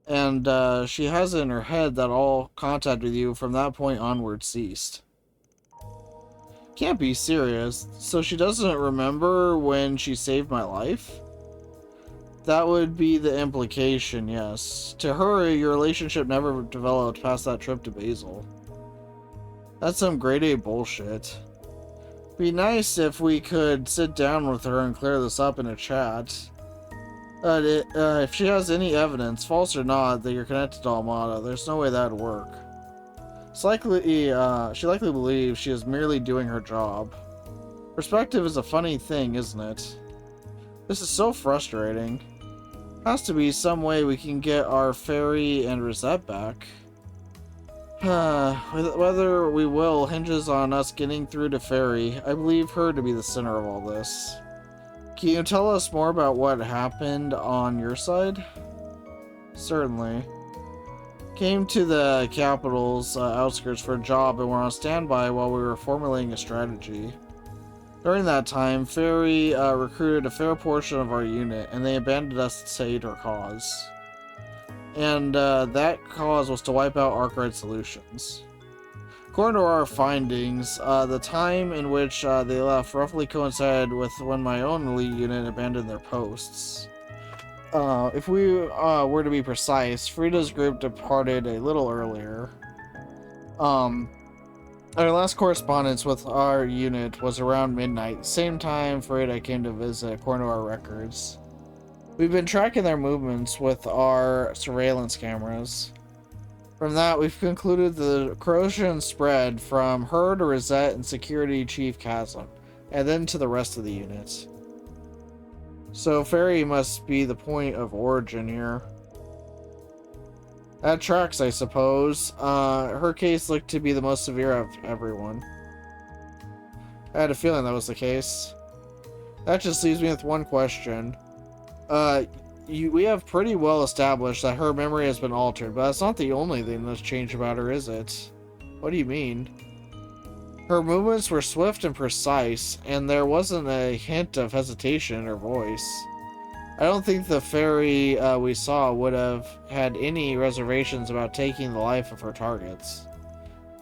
A: And she has it in her head that all contact with you from that point onward ceased. Can't be serious. So she doesn't remember when she saved my life? That would be the implication, yes. To her, your relationship never developed past that trip to Basel. That's some grade A bullshit. Be nice if we could sit down with her and clear this up in a chat. If she has any evidence, false or not, that you're connected to Almada, there's no way that'd work. It's likely, she likely believes she is merely doing her job. Perspective is a funny thing, isn't it? This is so frustrating. Has to be some way we can get our Fairy and Rosette back. Whether we will hinges on us getting through to Fairy. I believe her to be the center of all this. Can you tell us more about what happened on your side? Certainly. Came to the capital's outskirts for a job and were on standby while we were formulating a strategy. During that time, Fairy recruited a fair portion of our unit, and they abandoned us to aid her cause. And that cause was to wipe out Arkwright Solutions. According to our findings, the time in which they left roughly coincided with when my own elite unit abandoned their posts. If we were to be precise, Frida's group departed a little earlier. Our last correspondence with our unit was around midnight, same time Frida came to visit, according to our records. We've been tracking their movements with our surveillance cameras. From that, we've concluded the corrosion spread from her to Rosette and Security Chief Chasm, and then to the rest of the units. So Fairy must be the point of origin here. That tracks, I suppose. Her case looked to be the most severe of everyone. I had a feeling that was the case. That just leaves me with one question. We have pretty well established that her memory has been altered, but that's not the only thing that's changed about her, is it? What do you mean? Her movements were swift and precise, and there wasn't a hint of hesitation in her voice. I don't think the fairy we saw would have had any reservations about taking the life of her targets.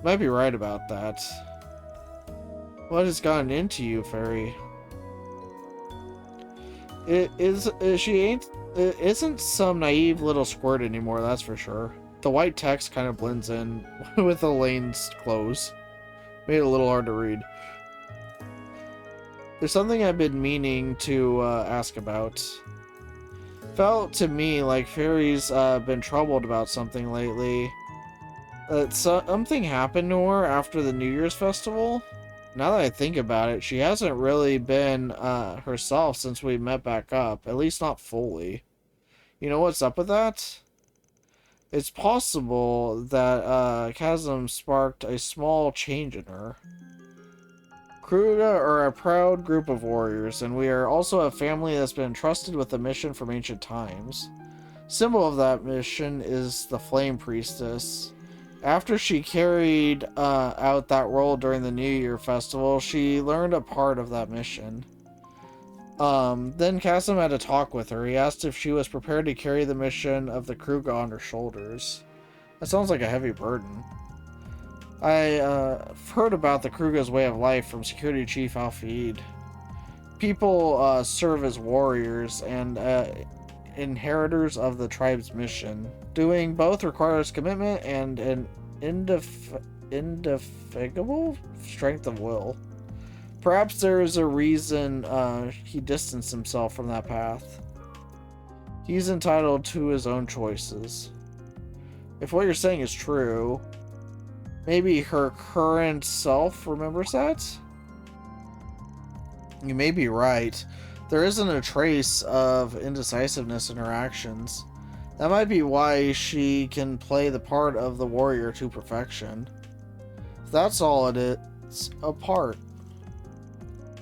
A: Might be right about that. What has gotten into you, fairy? It isn't some naive little squirt anymore, that's for sure. The white text kind of blends in with Elaine's clothes. Made it a little hard to read. There's something I've been meaning to ask about. Felt to me like Fairy's been troubled about something lately. Something happened to her after the New Year's festival. Now that I think about it, she hasn't really been herself since we met back up. At least not fully. You know what's up with that? It's possible that Chasm sparked a small change in her. Kruga are a proud group of warriors, and we are also a family that's been entrusted with a mission from ancient times. Symbol of that mission is the Flame Priestess. After she carried out that role during the New Year festival, she learned a part of that mission. Then Chasm had a talk with her. He asked if she was prepared to carry the mission of the Kruga on her shoulders. That sounds like a heavy burden. I've heard about the Kruga's way of life from Security Chief Alfeed. People serve as warriors and inheritors of the tribe's mission. Doing both requires commitment and an indefatigable strength of will. Perhaps there is a reason he distanced himself from that path. He's entitled to his own choices. If what you're saying is true, maybe her current self remembers that? You may be right. There isn't a trace of indecisiveness in her actions. That might be why she can play the part of the warrior to perfection. If that's all it is, a part.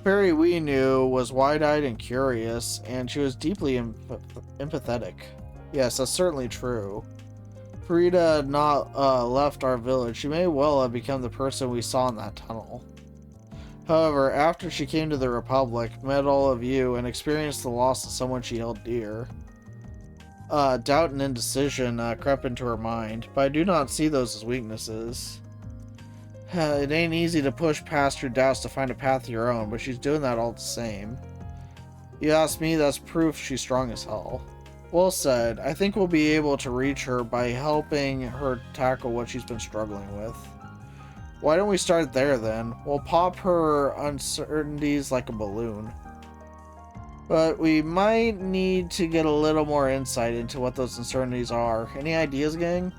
A: Fairy we knew was wide-eyed and curious, and she was deeply empathetic. Yes, that's certainly true. Farida had not left our village. She may well have become the person we saw in that tunnel. However, after she came to the Republic, met all of you, and experienced the loss of someone she held dear, doubt and indecision crept into her mind, but I do not see those as weaknesses. It ain't easy to push past your doubts to find a path of your own, but she's doing that all the same. You ask me, that's proof she's strong as hell. Well said. I think we'll be able to reach her by helping her tackle what she's been struggling with. Why don't we start there then? We'll pop her uncertainties like a balloon. But we might need to get a little more insight into what those uncertainties are. Any ideas, gang?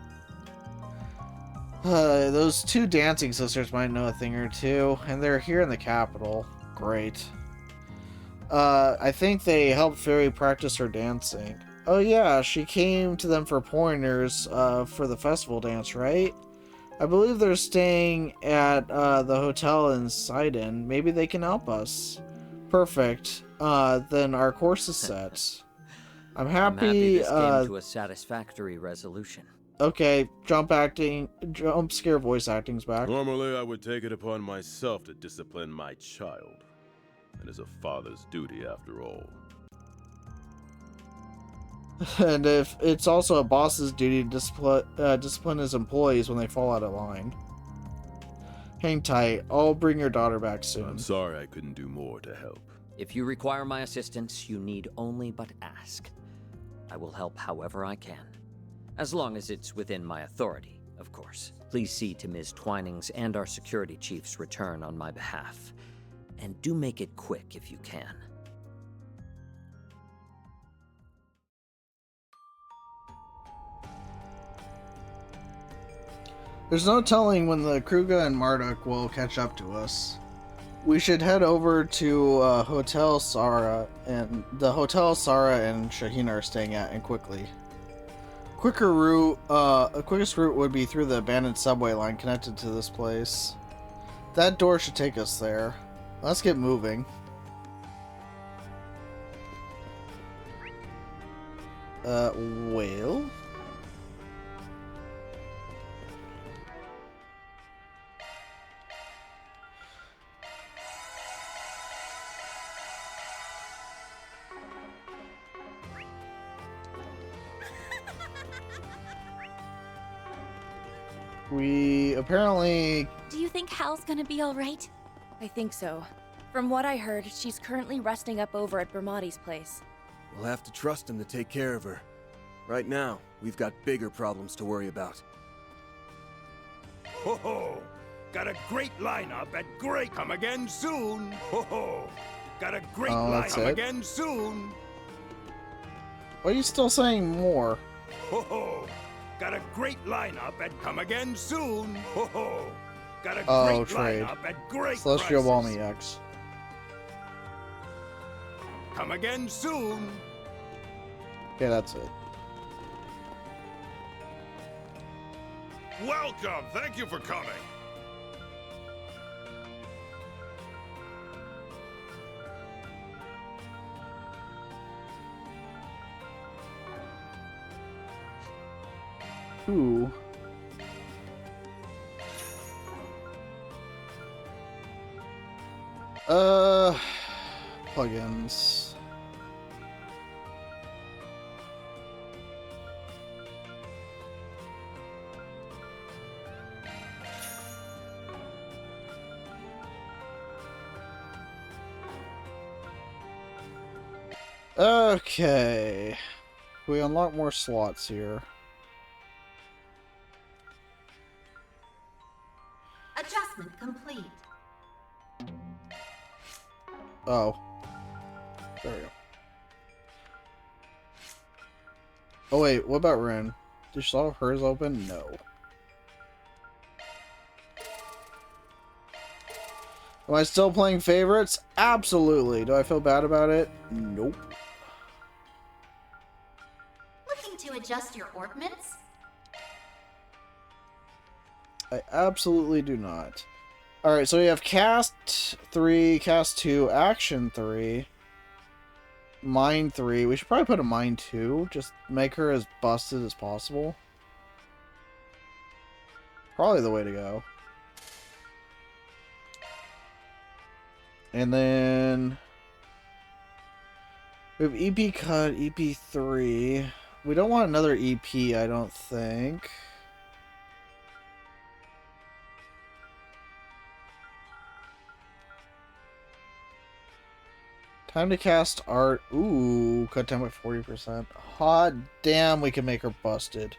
A: Those two dancing sisters might know a thing or two, and they're here in the capital. Great. I think they helped Fairy practice her dancing. Oh yeah, she came to them for pointers for the festival dance, right? I believe they're staying at the hotel in Sidon. Maybe they can help us. Perfect. Then our course is set. I'm happy
J: this came to a satisfactory resolution.
A: Okay, jump scare voice acting's back.
K: Normally, I would take it upon myself to discipline my child. It is a father's duty, after all.
A: And if it's also a boss's duty to discipline his employees when they fall out of line. Hang tight. I'll bring your daughter back soon.
K: I'm sorry I couldn't do more to help.
J: If you require my assistance, you need only but ask. I will help however I can. As long as it's within my authority, of course. Please see to Ms. Twining's and our security chief's return on my behalf. And do make it quick if you can.
A: There's no telling when the Kruga and Marduk will catch up to us. We should head over to Hotel Sara, and the Hotel Sara and Shahina are staying at, and quickly. Quickest route would be through the abandoned subway line connected to this place. That door should take us there. Let's get moving. Well? We apparently...
B: Do you think Hal's gonna be alright?
L: I think so. From what I heard, she's currently resting up over at Bermati's place.
F: We'll have to trust him to take care of her. Right now, we've got bigger problems to worry about.
M: Ho ho! Got a great lineup at Great. Come again soon. Ho ho! Got a great lineup again soon.
A: Why are you still saying more?
M: Ho ho! Got a great lineup at Come again soon. Ho ho! Got a great
A: trade.
M: lineup at great
A: Celestial
M: prices.
A: Balmy X.
M: Come again soon.
A: Okay, that's it.
M: Welcome. Thank you for coming.
A: Ooh. Plugins. Okay. We unlock more slots here.
H: Adjustment complete.
A: Oh. There we go. Oh wait, what about Ren? Did she still have hers open? No. Am I still playing favorites? Absolutely. Do I feel bad about it? Nope.
H: Looking to adjust your ornaments?
A: I absolutely do not. Alright, so we have Cast 3, Cast 2, Action 3, Mine 3. We should probably put a Mine 2. Just make her as busted as possible. Probably the way to go. And then... we have EP Cut, EP3. We don't want another EP, I don't think. Time to cast art. Ooh, cut down by 40%. Hot damn, we can make her busted.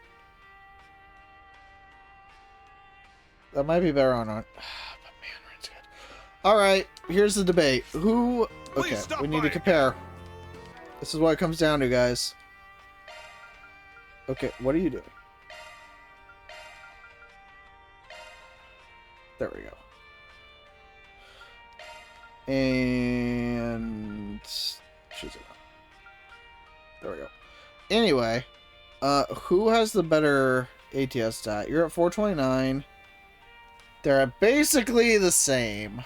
A: That might be better on art. But man, Ren's good. Alright, here's the debate. Who... okay, we need to compare. This is what it comes down to, guys. Okay, what are you doing? There we go. And choose it. There we go. Anyway, who has the better ATS stat? You're at 429. They're at basically the same.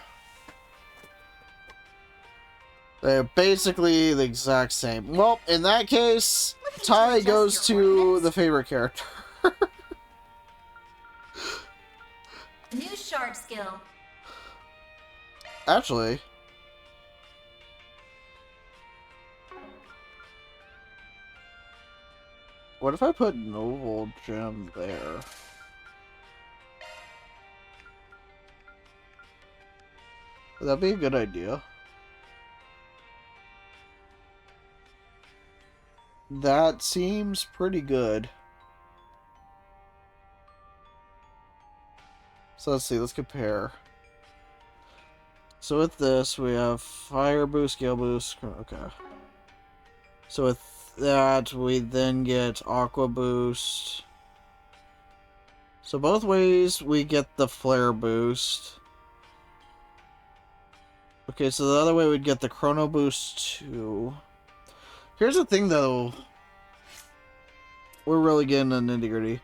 A: They're basically the exact same. Well, in that case, tie goes to the favorite character.
H: New shard skill.
A: Actually, what if I put Noble Gem there? Would that be a good idea? That seems pretty good. So let's see, let's compare. So with this, we have Fire Boost, Scale Boost. Okay. So with that, we then get Aqua Boost. So both ways, we get the Flare Boost. Okay, so the other way, we'd get the Chrono Boost too. Here's the thing, though. We're really getting the nitty-gritty.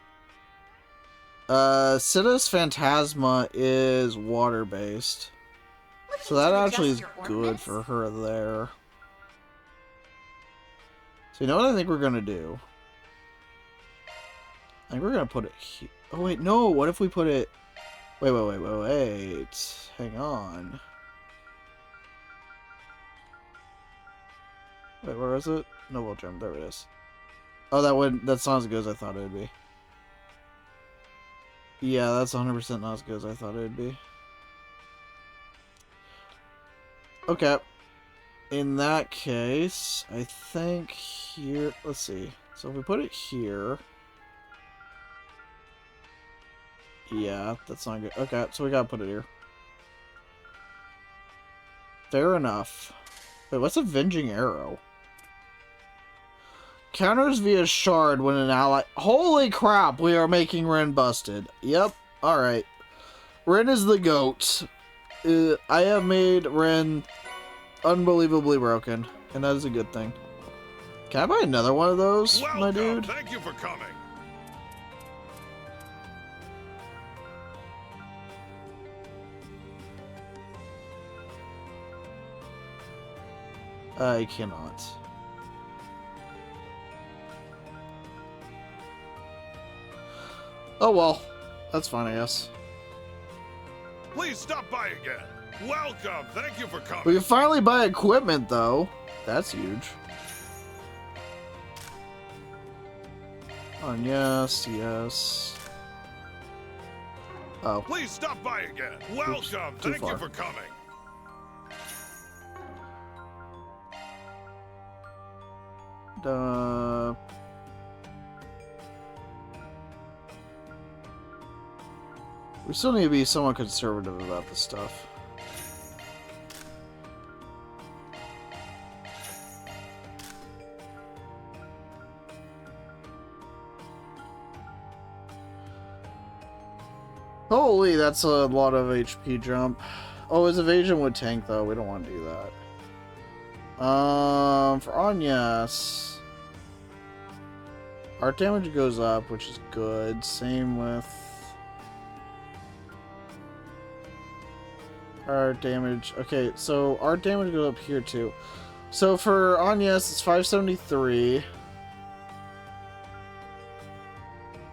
A: Sitta's Phantasma is water-based. So that actually is good for her there. So you know what I think we're gonna do? I think we're gonna put it here. Oh wait, no, what if we put it... Wait. Hang on. Wait, where is it? Noble Gem, there it is. Oh, that's not as good as I thought it would be. Yeah, that's 100% not as good as I thought it would be. Okay. In that case, I think here... Let's see. So if we put it here... Yeah, that's not good. Okay, so we gotta put it here. Fair enough. Wait, what's Avenging Arrow? Counters via shard when an ally... Holy crap, we are making Ren busted. Yep, alright. Ren is the GOAT. I have made Ren unbelievably broken, and that is a good thing. Can I buy another one of those, my dude?
M: Thank you for coming.
A: I cannot. Oh well, that's fine, I guess.
M: Please stop by again. Welcome. Thank you for coming.
A: We can finally buy equipment, though. That's huge. Yes, yes. Oh.
M: Please stop by again. Welcome. Thank you for coming.
A: We still need to be somewhat conservative about this stuff. Holy, that's a lot of HP jump. Oh, his evasion would tank though. We don't want to do that. For Anyas, art damage goes up, which is good. Same with art damage. Okay, so art damage goes up here too. So for Anyas, it's 573.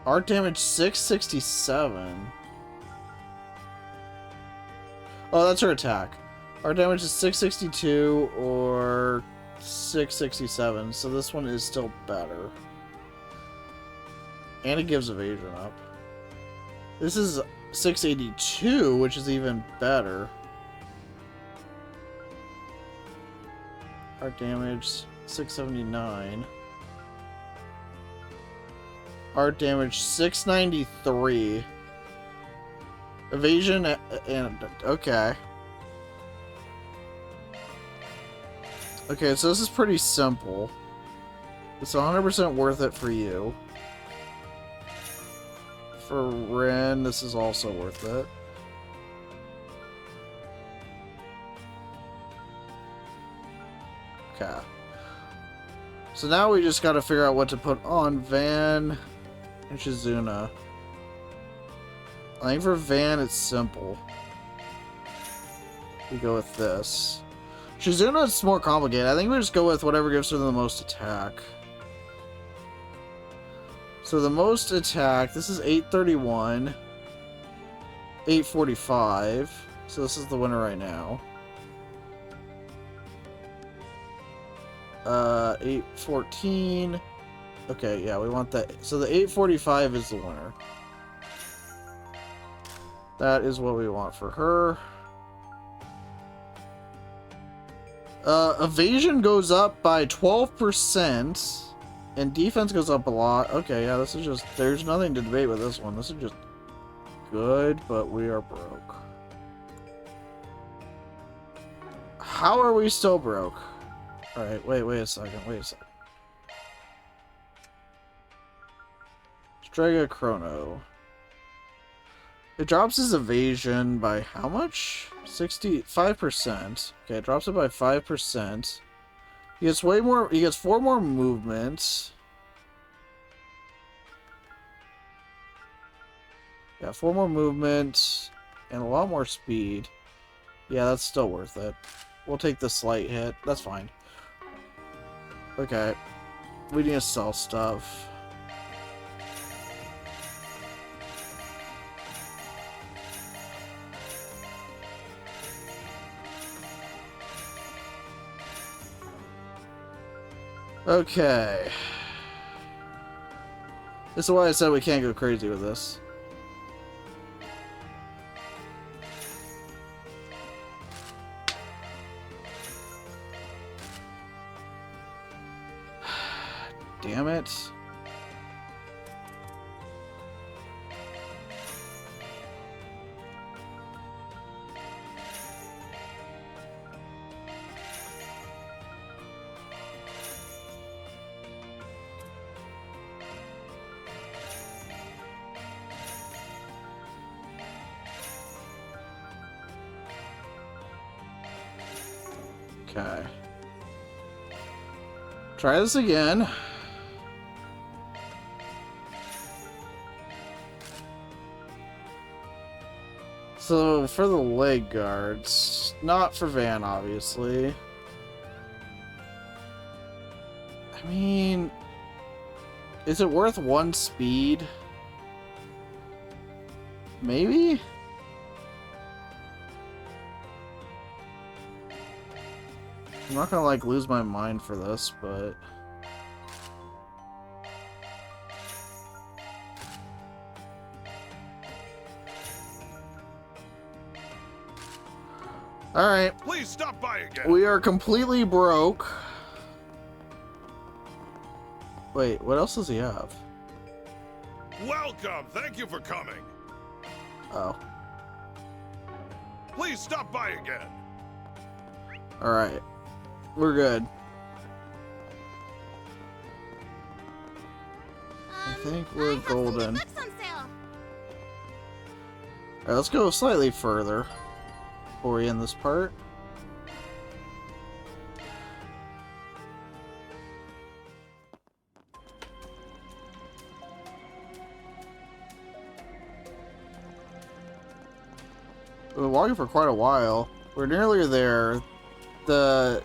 A: Art damage 667. Oh, that's her attack. Art damage is 662 or 667, so this one is still better. And it gives evasion up. This is 682, which is even better. Art damage 679. Art damage 693. Evasion and okay. Okay, so this is pretty simple. It's 100% worth it for you. For Ren, this is also worth it. Okay. So now we just gotta figure out what to put on Van and Shizuna. I think for Van, it's simple. We go with this. Shizuna is more complicated. I think we just go with whatever gives her the most attack. So the most attack, this is 831. 845. So this is the winner right now. 814. Okay, yeah, we want that. So the 845 is the winner. That is what we want for her. Evasion goes up by 12%, and defense goes up a lot. Okay, yeah, this is just... There's nothing to debate with this one. This is just good, but we are broke. How are we still broke? Alright, wait a second, Strega Chrono. It drops his evasion by how much? 65%. Okay, it drops it by 5%. He gets way more. He gets 4 more movements. Yeah, 4 more movements and a lot more speed. Yeah, that's still worth it. We'll take the slight hit. That's fine. Okay. We need to sell stuff. Okay. This is why I said we can't go crazy with this. damn it. Okay. Try this again. So, for the leg guards, not for Van, obviously. I mean, is it worth 1 speed? Maybe? I'm not gonna, like, lose my mind for this, but... Alright.
M: Please stop by again.
A: We are completely broke. Wait, what else does he have?
M: Welcome. Thank you for coming.
A: Oh.
M: Please stop by again.
A: Alright. We're good. I think we're golden. Alright, let's go slightly further before we end this part. We've been walking for quite a while. We're nearly there. The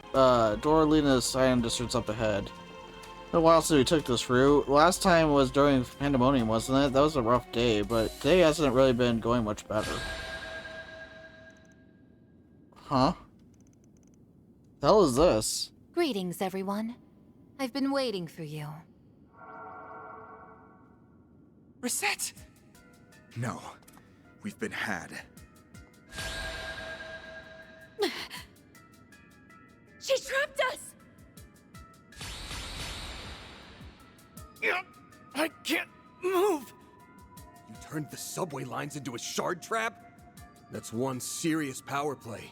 A: door leading to the Cyan District's up ahead. Been a while since we took this route. Last time was during Pandemonium, wasn't it? That was a rough day, but today hasn't really been going much better. Huh? The hell is this?
N: Greetings, everyone. I've been waiting for you.
O: Reset! No, we've been had.
B: She trapped us!
M: Yeah, I can't move.
F: You turned the subway lines into a shard trap? That's one serious power play.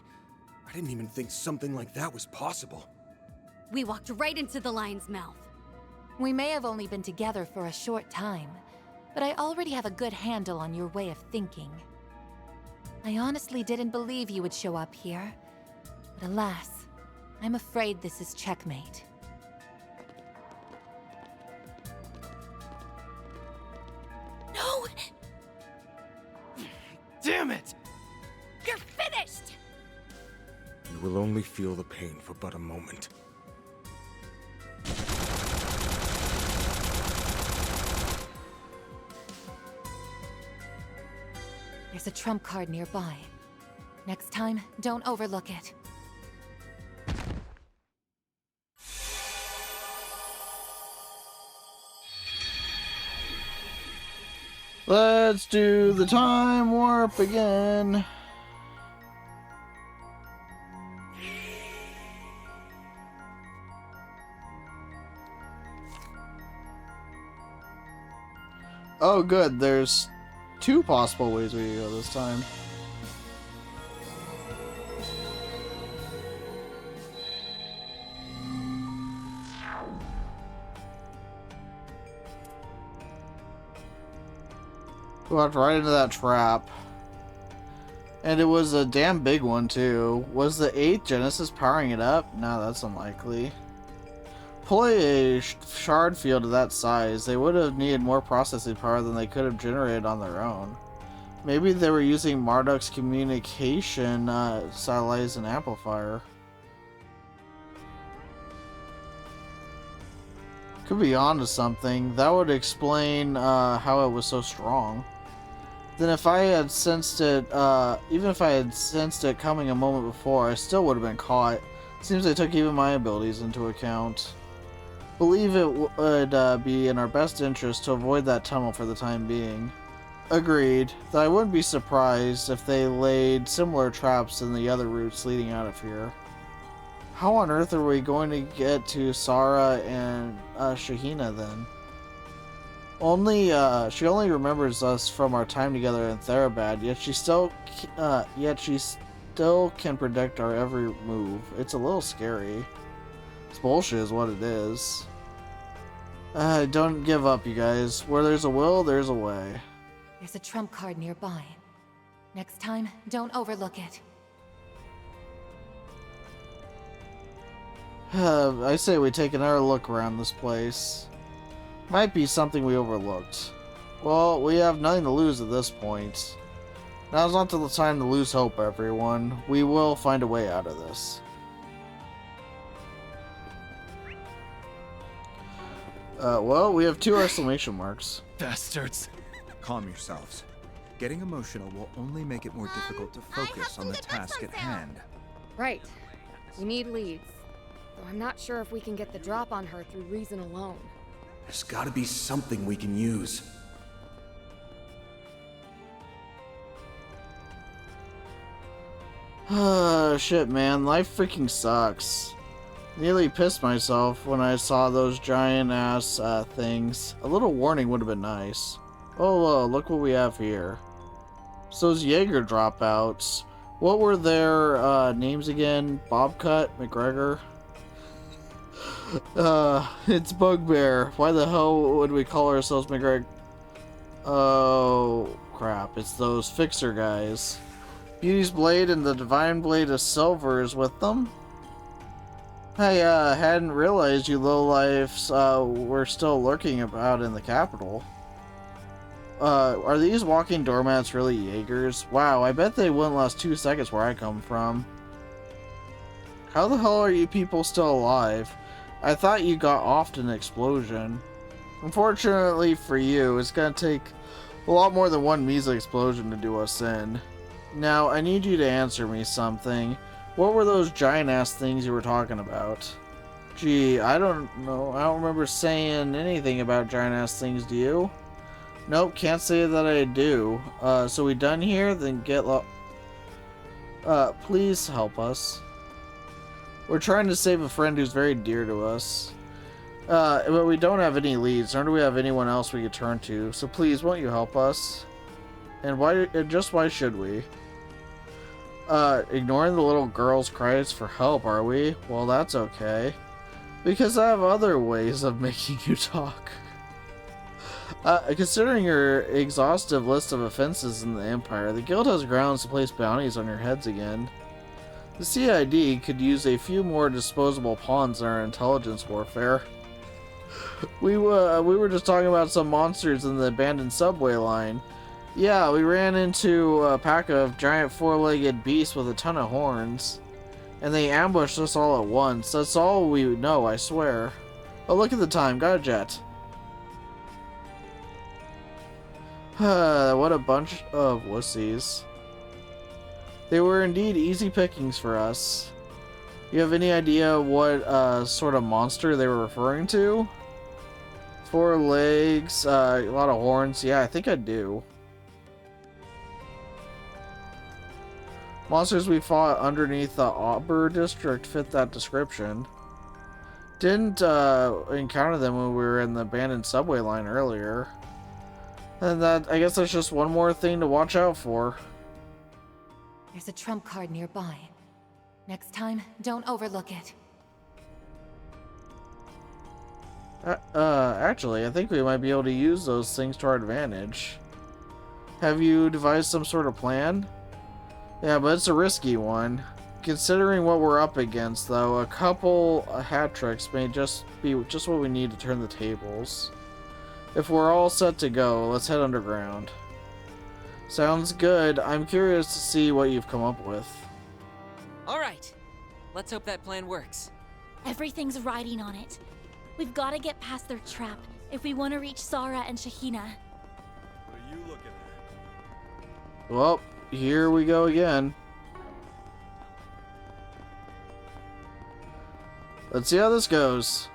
F: I didn't even think something like that was possible.
D: We walked right into the lion's mouth.
N: We may have only been together for a short time, but I already have a good handle on your way of thinking. I honestly didn't believe you would show up here, but alas, I'm afraid this is checkmate.
B: No!
M: Damn it!
B: You're finished!
F: You will only feel the pain for but a moment.
N: There's a trump card nearby. Next time, don't overlook it.
A: Let's do the time warp again. Oh good, there's 2 possible ways we can go this time. We walked right into that trap. And it was a damn big one too. Was the 8th Genesis powering it up? No, that's unlikely. Pull a shard field of that size, they would have needed more processing power than they could have generated on their own. Maybe they were using Marduk's communication satellite as an amplifier. Could be onto something. That would explain how it was so strong. Then if I had sensed it, even if I had sensed it coming a moment before, I still would have been caught. Seems they took even my abilities into account. Believe it would be in our best interest to avoid that tunnel for the time being. Agreed. Though I wouldn't be surprised if they laid similar traps in the other routes leading out of here. How on earth are we going to get to Sarah and Shahina then? She only remembers us from our time together in Therabad, yet she still can predict our every move. It's a little scary. It's bullshit is what it is. Don't give up, you guys. Where there's a will, there's a way.
N: There's a trump card nearby. Next time, don't overlook it.
A: I say we take another look around this place. Might be something we overlooked. Well, we have nothing to lose at this point. Now's not the time to lose hope, everyone. We will find a way out of this. Well, we have 2 exclamation marks.
O: Bastards. Calm yourselves. Getting emotional will only make it more difficult to focus on the task at hand.
P: Right. We need leads. Though I'm not sure if we can get the drop on her through reason alone.
F: There's gotta be something we can use.
A: Shit, man. Life freaking sucks. Nearly pissed myself when I saw those giant-ass things. A little warning would have been nice. Oh, look what we have here. So those Jaeger dropouts. What were their names again? Bobcut? McGregor? It's Bugbear. Why the hell would we call ourselves McGregor? Oh, crap. It's those Fixer guys. Beauty's Blade and the Divine Blade of Silver is with them? I hadn't realized you lowlifes were still lurking about in the capital. Are these walking doormats really Jaegers? Wow, I bet they wouldn't last 2 seconds where I come from. How the hell are you people still alive? I thought you got off in an explosion. Unfortunately for you, it's gonna take a lot more than one measly explosion to do us in. Now, I need you to answer me something. What were those giant-ass things you were talking about? Gee, I don't know. I don't remember saying anything about giant-ass things, do you? Nope, can't say that I do. So we done here? Then get please help us. We're trying to save a friend who's very dear to us. But we don't have any leads, nor do we have anyone else we could turn to. So please, won't you help us? And why should we? Ignoring the little girl's cries for help, are we? Well, that's okay. Because I have other ways of making you talk. Considering your exhaustive list of offenses in the Empire, the Guild has grounds to place bounties on your heads again. The CID could use a few more disposable pawns in our intelligence warfare. We were just talking about some monsters in the abandoned subway line. Yeah, we ran into a pack of giant 4-legged beasts with a ton of horns. And they ambushed us all at once. That's all we know, I swear. But look at the time, got a jet. What a bunch of wussies. They were indeed easy pickings for us. You have any idea what sort of monster they were referring to? 4 legs, a lot of horns. Yeah, I think I do. Monsters we fought underneath the Auber district fit that description. Didn't encounter them when we were in the abandoned subway line earlier. And I guess that's just one more thing to watch out for.
N: There's a trump card nearby. Next time, don't overlook it.
A: Actually, I think we might be able to use those things to our advantage. Have you devised some sort of plan? Yeah, but it's a risky one. Considering what we're up against, though, a couple hat tricks may just be what we need to turn the tables. If we're all set to go, let's head underground. Sounds good. I'm curious to see what you've come up with.
Q: All right. Let's hope that plan works.
B: Everything's riding on it. We've got to get past their trap if we want to reach Sarah and Shahina.
K: What are you looking at?
A: Well, here we go again. Let's see how this goes.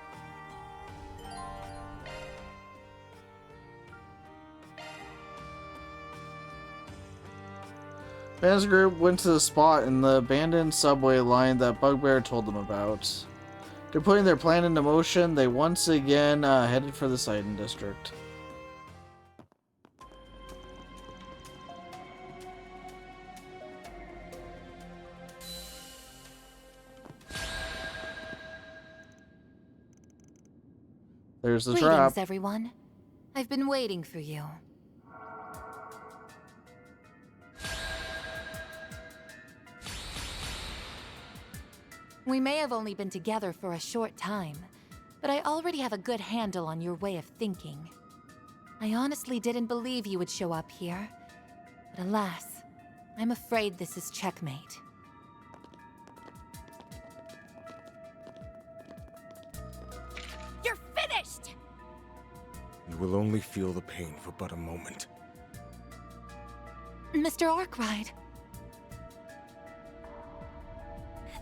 A: Ben's group went to the spot in the abandoned subway line that Bugbear told them about. They're putting their plan into motion. They once again headed for the Sidon district. There's the trap.
N: Greetings, everyone. I've been waiting for you. We may have only been together for a short time, but I already have a good handle on your way of thinking. I honestly didn't believe you would show up here, but alas, I'm afraid this is checkmate.
L: You're finished!
F: You will only feel the pain for but a moment.
N: Mr. Arkwright.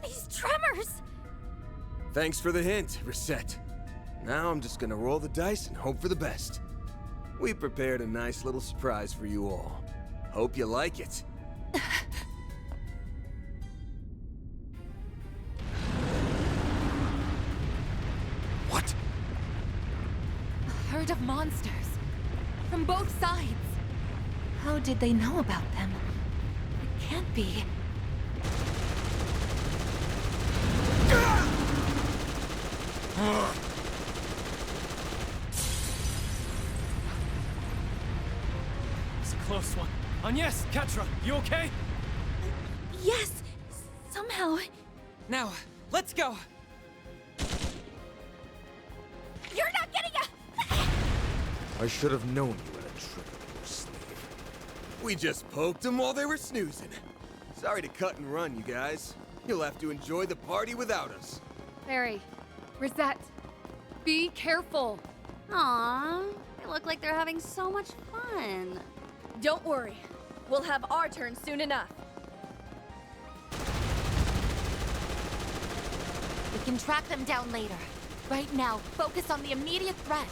L: These tremors!
F: Thanks for the hint, Reset. Now I'm just gonna roll the dice and hope for the best. We prepared a nice little surprise for you all. Hope you like it. What?
N: A herd of monsters. From both sides. How did they know about them? It can't be.
E: It's a close one. Agnes, Ketra, you okay?
B: Yes, somehow.
Q: Now, let's go.
L: You're not getting a...
F: I should have known you had a trick up your sleeve. We just poked them while they were snoozing. Sorry to cut and run, you guys. You'll have to enjoy the party without us.
P: Fairy, Rosette, be careful.
D: Aww, they look like they're having so much fun.
L: Don't worry. We'll have our turn soon enough.
N: We can track them down later. Right now, focus on the immediate threat.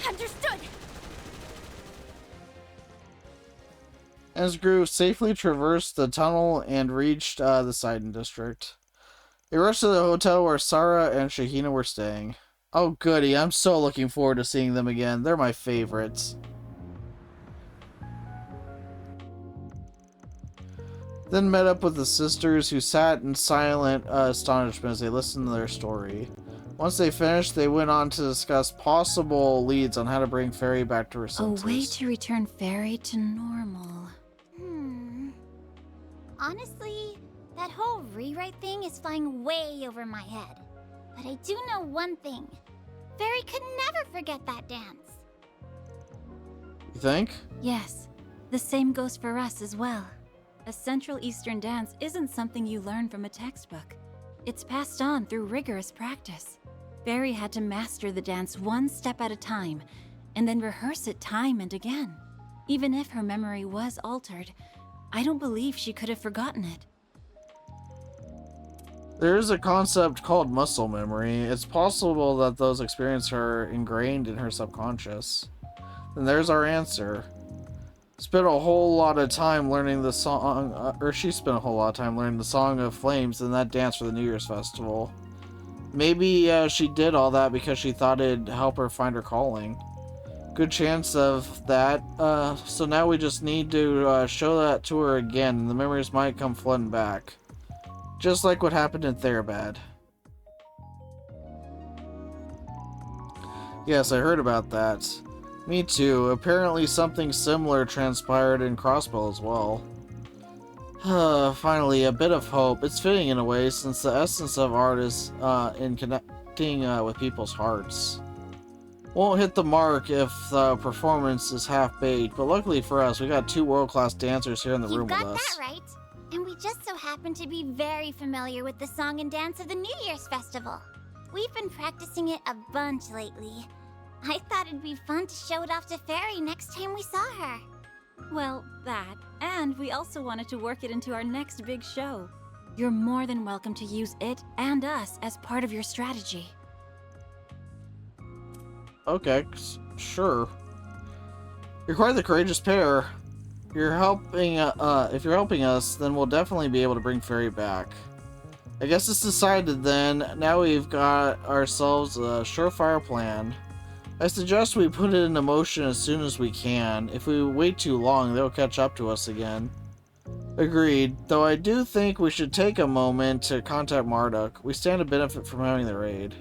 L: Understood!
A: As Groove safely traversed the tunnel and reached the Sidon district. They rushed to the hotel where Sarah and Shahina were staying. Oh goody, I'm so looking forward to seeing them again. They're my favorites. Then met up with the sisters, who sat in silent astonishment as they listened to their story. Once they finished, they went on to discuss possible leads on how to bring Fairy back to her senses.
C: A way to return Fairy to normal.
H: Honestly, that whole rewrite thing is flying way over my head. But I do know one thing. Fairy could never forget that dance.
A: You think?
C: Yes, the same goes for us as well. A Central Eastern dance isn't something you learn from a textbook. It's passed on through rigorous practice. Fairy had to master the dance one step at a time, and then rehearse it time and again. Even if her memory was altered, I don't believe she could have forgotten it.
A: There is a concept called muscle memory. It's possible that those experiences are ingrained in her subconscious. And there's our answer. Spent a whole lot of time learning the song, or she spent a whole lot of time learning the Song of Flames and that dance for the New Year's Festival. Maybe she did all that because she thought it'd help her find her calling. Good chance of that. So now we just need to show that to her again, and the memories might come flooding back. Just like what happened in Therabad. Yes, I heard about that. Me too. Apparently something similar transpired in Crossbow as well. Finally, a bit of hope. It's fitting in a way, since the essence of art is in connecting with people's hearts. Won't hit the mark if the performance is half-baked, but luckily for us, we got two world-class dancers here in the room with us.
H: You got that right. And we just so happen to be very familiar with the song and dance of the New Year's Festival. We've been practicing it a bunch lately. I thought it'd be fun to show it off to Fairy next time we saw her.
C: Well, that, and we also wanted to work it into our next big show. You're more than welcome to use it and us as part of your strategy.
A: Okay, sure. You're quite the courageous pair. If you're helping us, then we'll definitely be able to bring Fairy back. I guess it's decided then. Now we've got ourselves a surefire plan. I suggest we put it into motion as soon as we can. If we wait too long, they'll catch up to us again. Agreed, though I do think we should take a moment to contact Marduk. We stand to benefit from having the raid.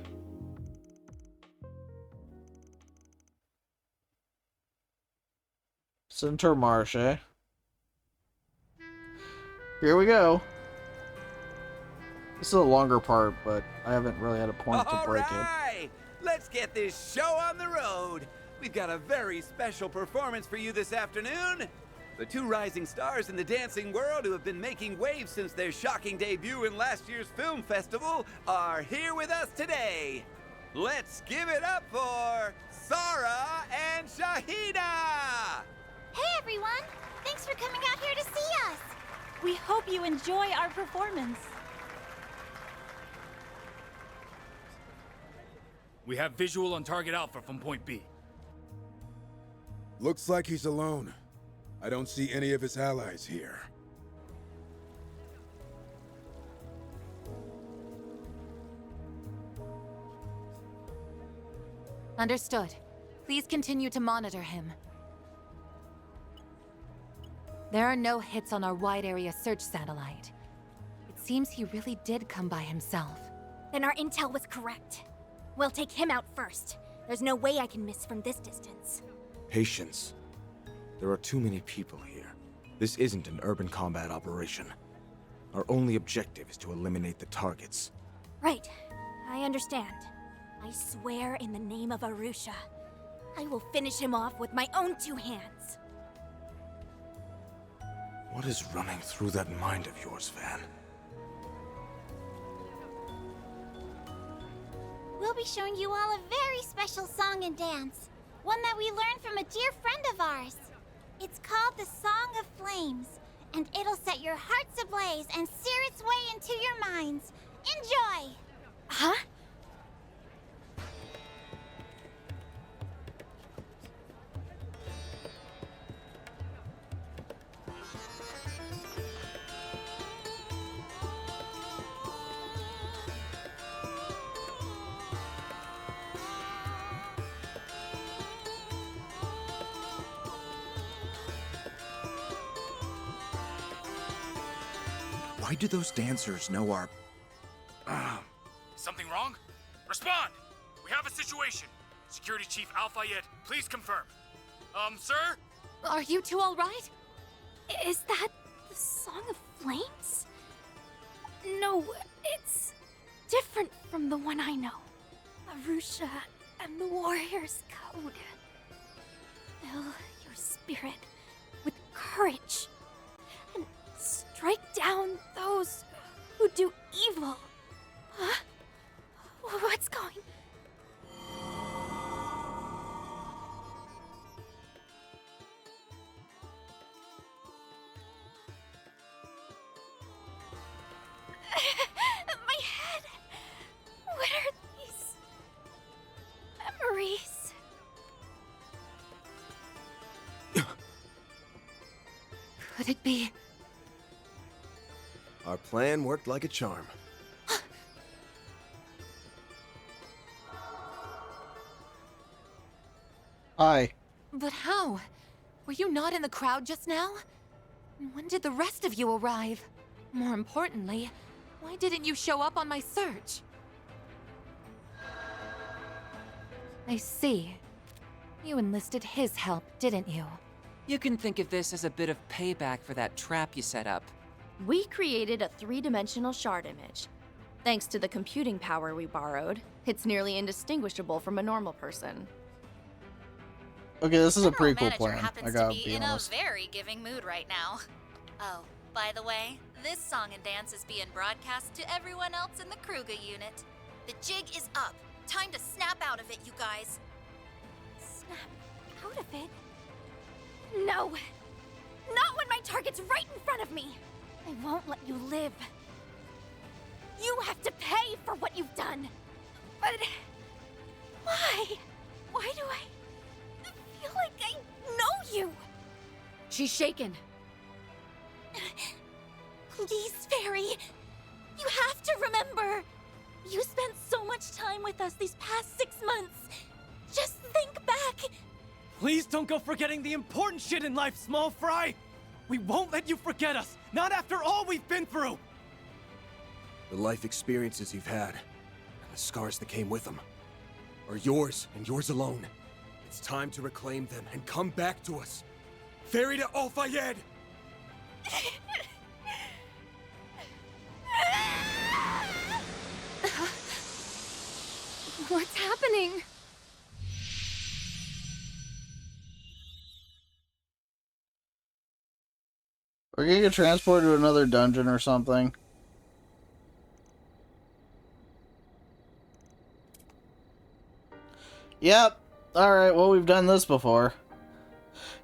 A: Centaur Marsh, eh? Here we go. This is a longer part, but I haven't really had a point to break it.
R: Let's get this show on the road. We've got a very special performance for you this afternoon. The two rising stars in the dancing world who have been making waves since their shocking debut in last year's film festival are here with us today. Let's give it up for Sarah and Shahida!
H: Hey everyone! Thanks for coming out here to see us!
B: We hope you enjoy our performance.
E: We have visual on target Alpha from point B.
M: Looks like he's alone. I don't see any of his allies here.
N: Understood. Please continue to monitor him. There are no hits on our wide area search satellite. It seems he really did come by himself.
L: Then our intel was correct. We'll take him out first. There's no way I can miss from this distance.
O: Patience. There are too many people here. This isn't an urban combat operation. Our only objective is to eliminate the targets.
L: Right. I understand. I swear in the name of Arusha, I will finish him off with my own two hands.
O: What is running through that mind of yours, Van?
H: We'll be showing you all a very special song and dance. One that we learned from a dear friend of ours. It's called the Song of Flames, and it'll set your hearts ablaze and sear its way into your minds. Enjoy!
L: Huh?
O: Why do those dancers know our...
E: Something wrong? Respond! We have a situation. Security Chief Al-Fayed, please confirm. Sir?
N: Are you two all right?
L: Is that the Song of Flames? No, it's different from the one I know. Arusha and the Warrior's Code. Fill your spirit with courage and strike down those who do evil. Huh? What's going? My head. What are these memories?
N: Could it be?
F: Our plan worked like a charm.
A: Hi.
N: But how? Were you not in the crowd just now? And when did the rest of you arrive? More importantly, why didn't you show up on my search? I see. You enlisted his help, didn't you?
Q: You can think of this as a bit of payback for that trap you set up.
P: We created a three-dimensional shard image. Thanks to the computing power we borrowed, it's nearly indistinguishable from a normal person.
A: Okay, this is a pretty cool
I: Manager
A: plan.
I: happens
A: I gotta
I: to
A: be
I: in
A: honest.
I: a very giving mood right now. Oh, by the way, this song and dance is being broadcast to everyone else in the Kruger unit. The jig is up. Time to snap out of it, you guys.
L: Snap out of it? No! Not when my target's right in front of me! I won't let you live. You have to pay for what you've done. But... why? Why do I feel like I know you?
P: She's shaken.
B: Please, Fairy. You have to remember. You spent so much time with us these past 6 months. Just think back.
S: Please don't go forgetting the important shit in life, small fry! We won't let you forget us, not after all we've been through!
F: The life experiences you've had, and the scars that came with them, are yours and yours alone. It's time to reclaim them and come back to us. Ferry to Al-Fayed!
P: What's happening?
A: We're gonna get transported to another dungeon or something. Yep. Alright, well, we've done this before.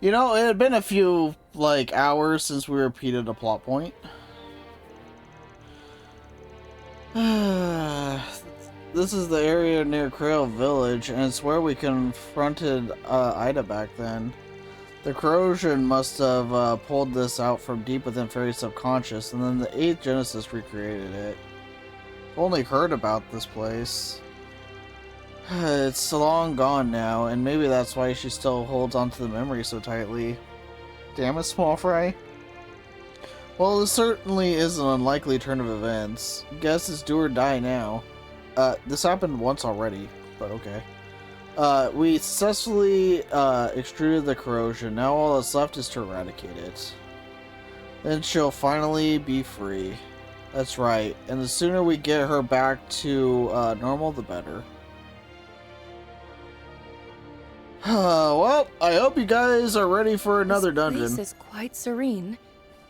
A: You know, it had been a few, like, hours since we repeated a plot point. This is the area near Crail Village, and it's where we confronted Ida back then. The corrosion must have pulled this out from deep within Fairy's subconscious, and then the 8th Genesis recreated it. I've only heard about this place. It's long gone now, and maybe that's why she still holds onto the memory so tightly. Damn it, Small Fry. Well, this certainly is an unlikely turn of events. Guess it's do or die now. This happened once already, but okay. We successfully extruded the corrosion. Now all that's left is to eradicate it. Then she'll finally be free. That's right, and the sooner we get her back to normal, the better. Well, I hope you guys are ready for another dungeon.
P: This place is quite serene,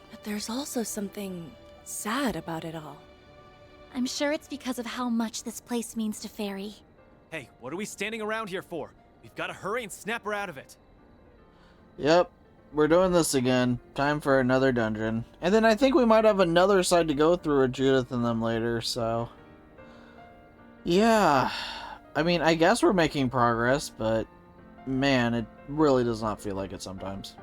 P: but there's also something sad about it all.
B: I'm sure it's because of how much this place means to Fairy.
S: Hey, what are we standing around here for? We've got to hurry and snap her out of it.
A: Yep, we're doing this again. Time for another dungeon. And then I think we might have another side to go through with Judith and them later, so... yeah. I mean, I guess we're making progress, but... man, it really does not feel like it sometimes.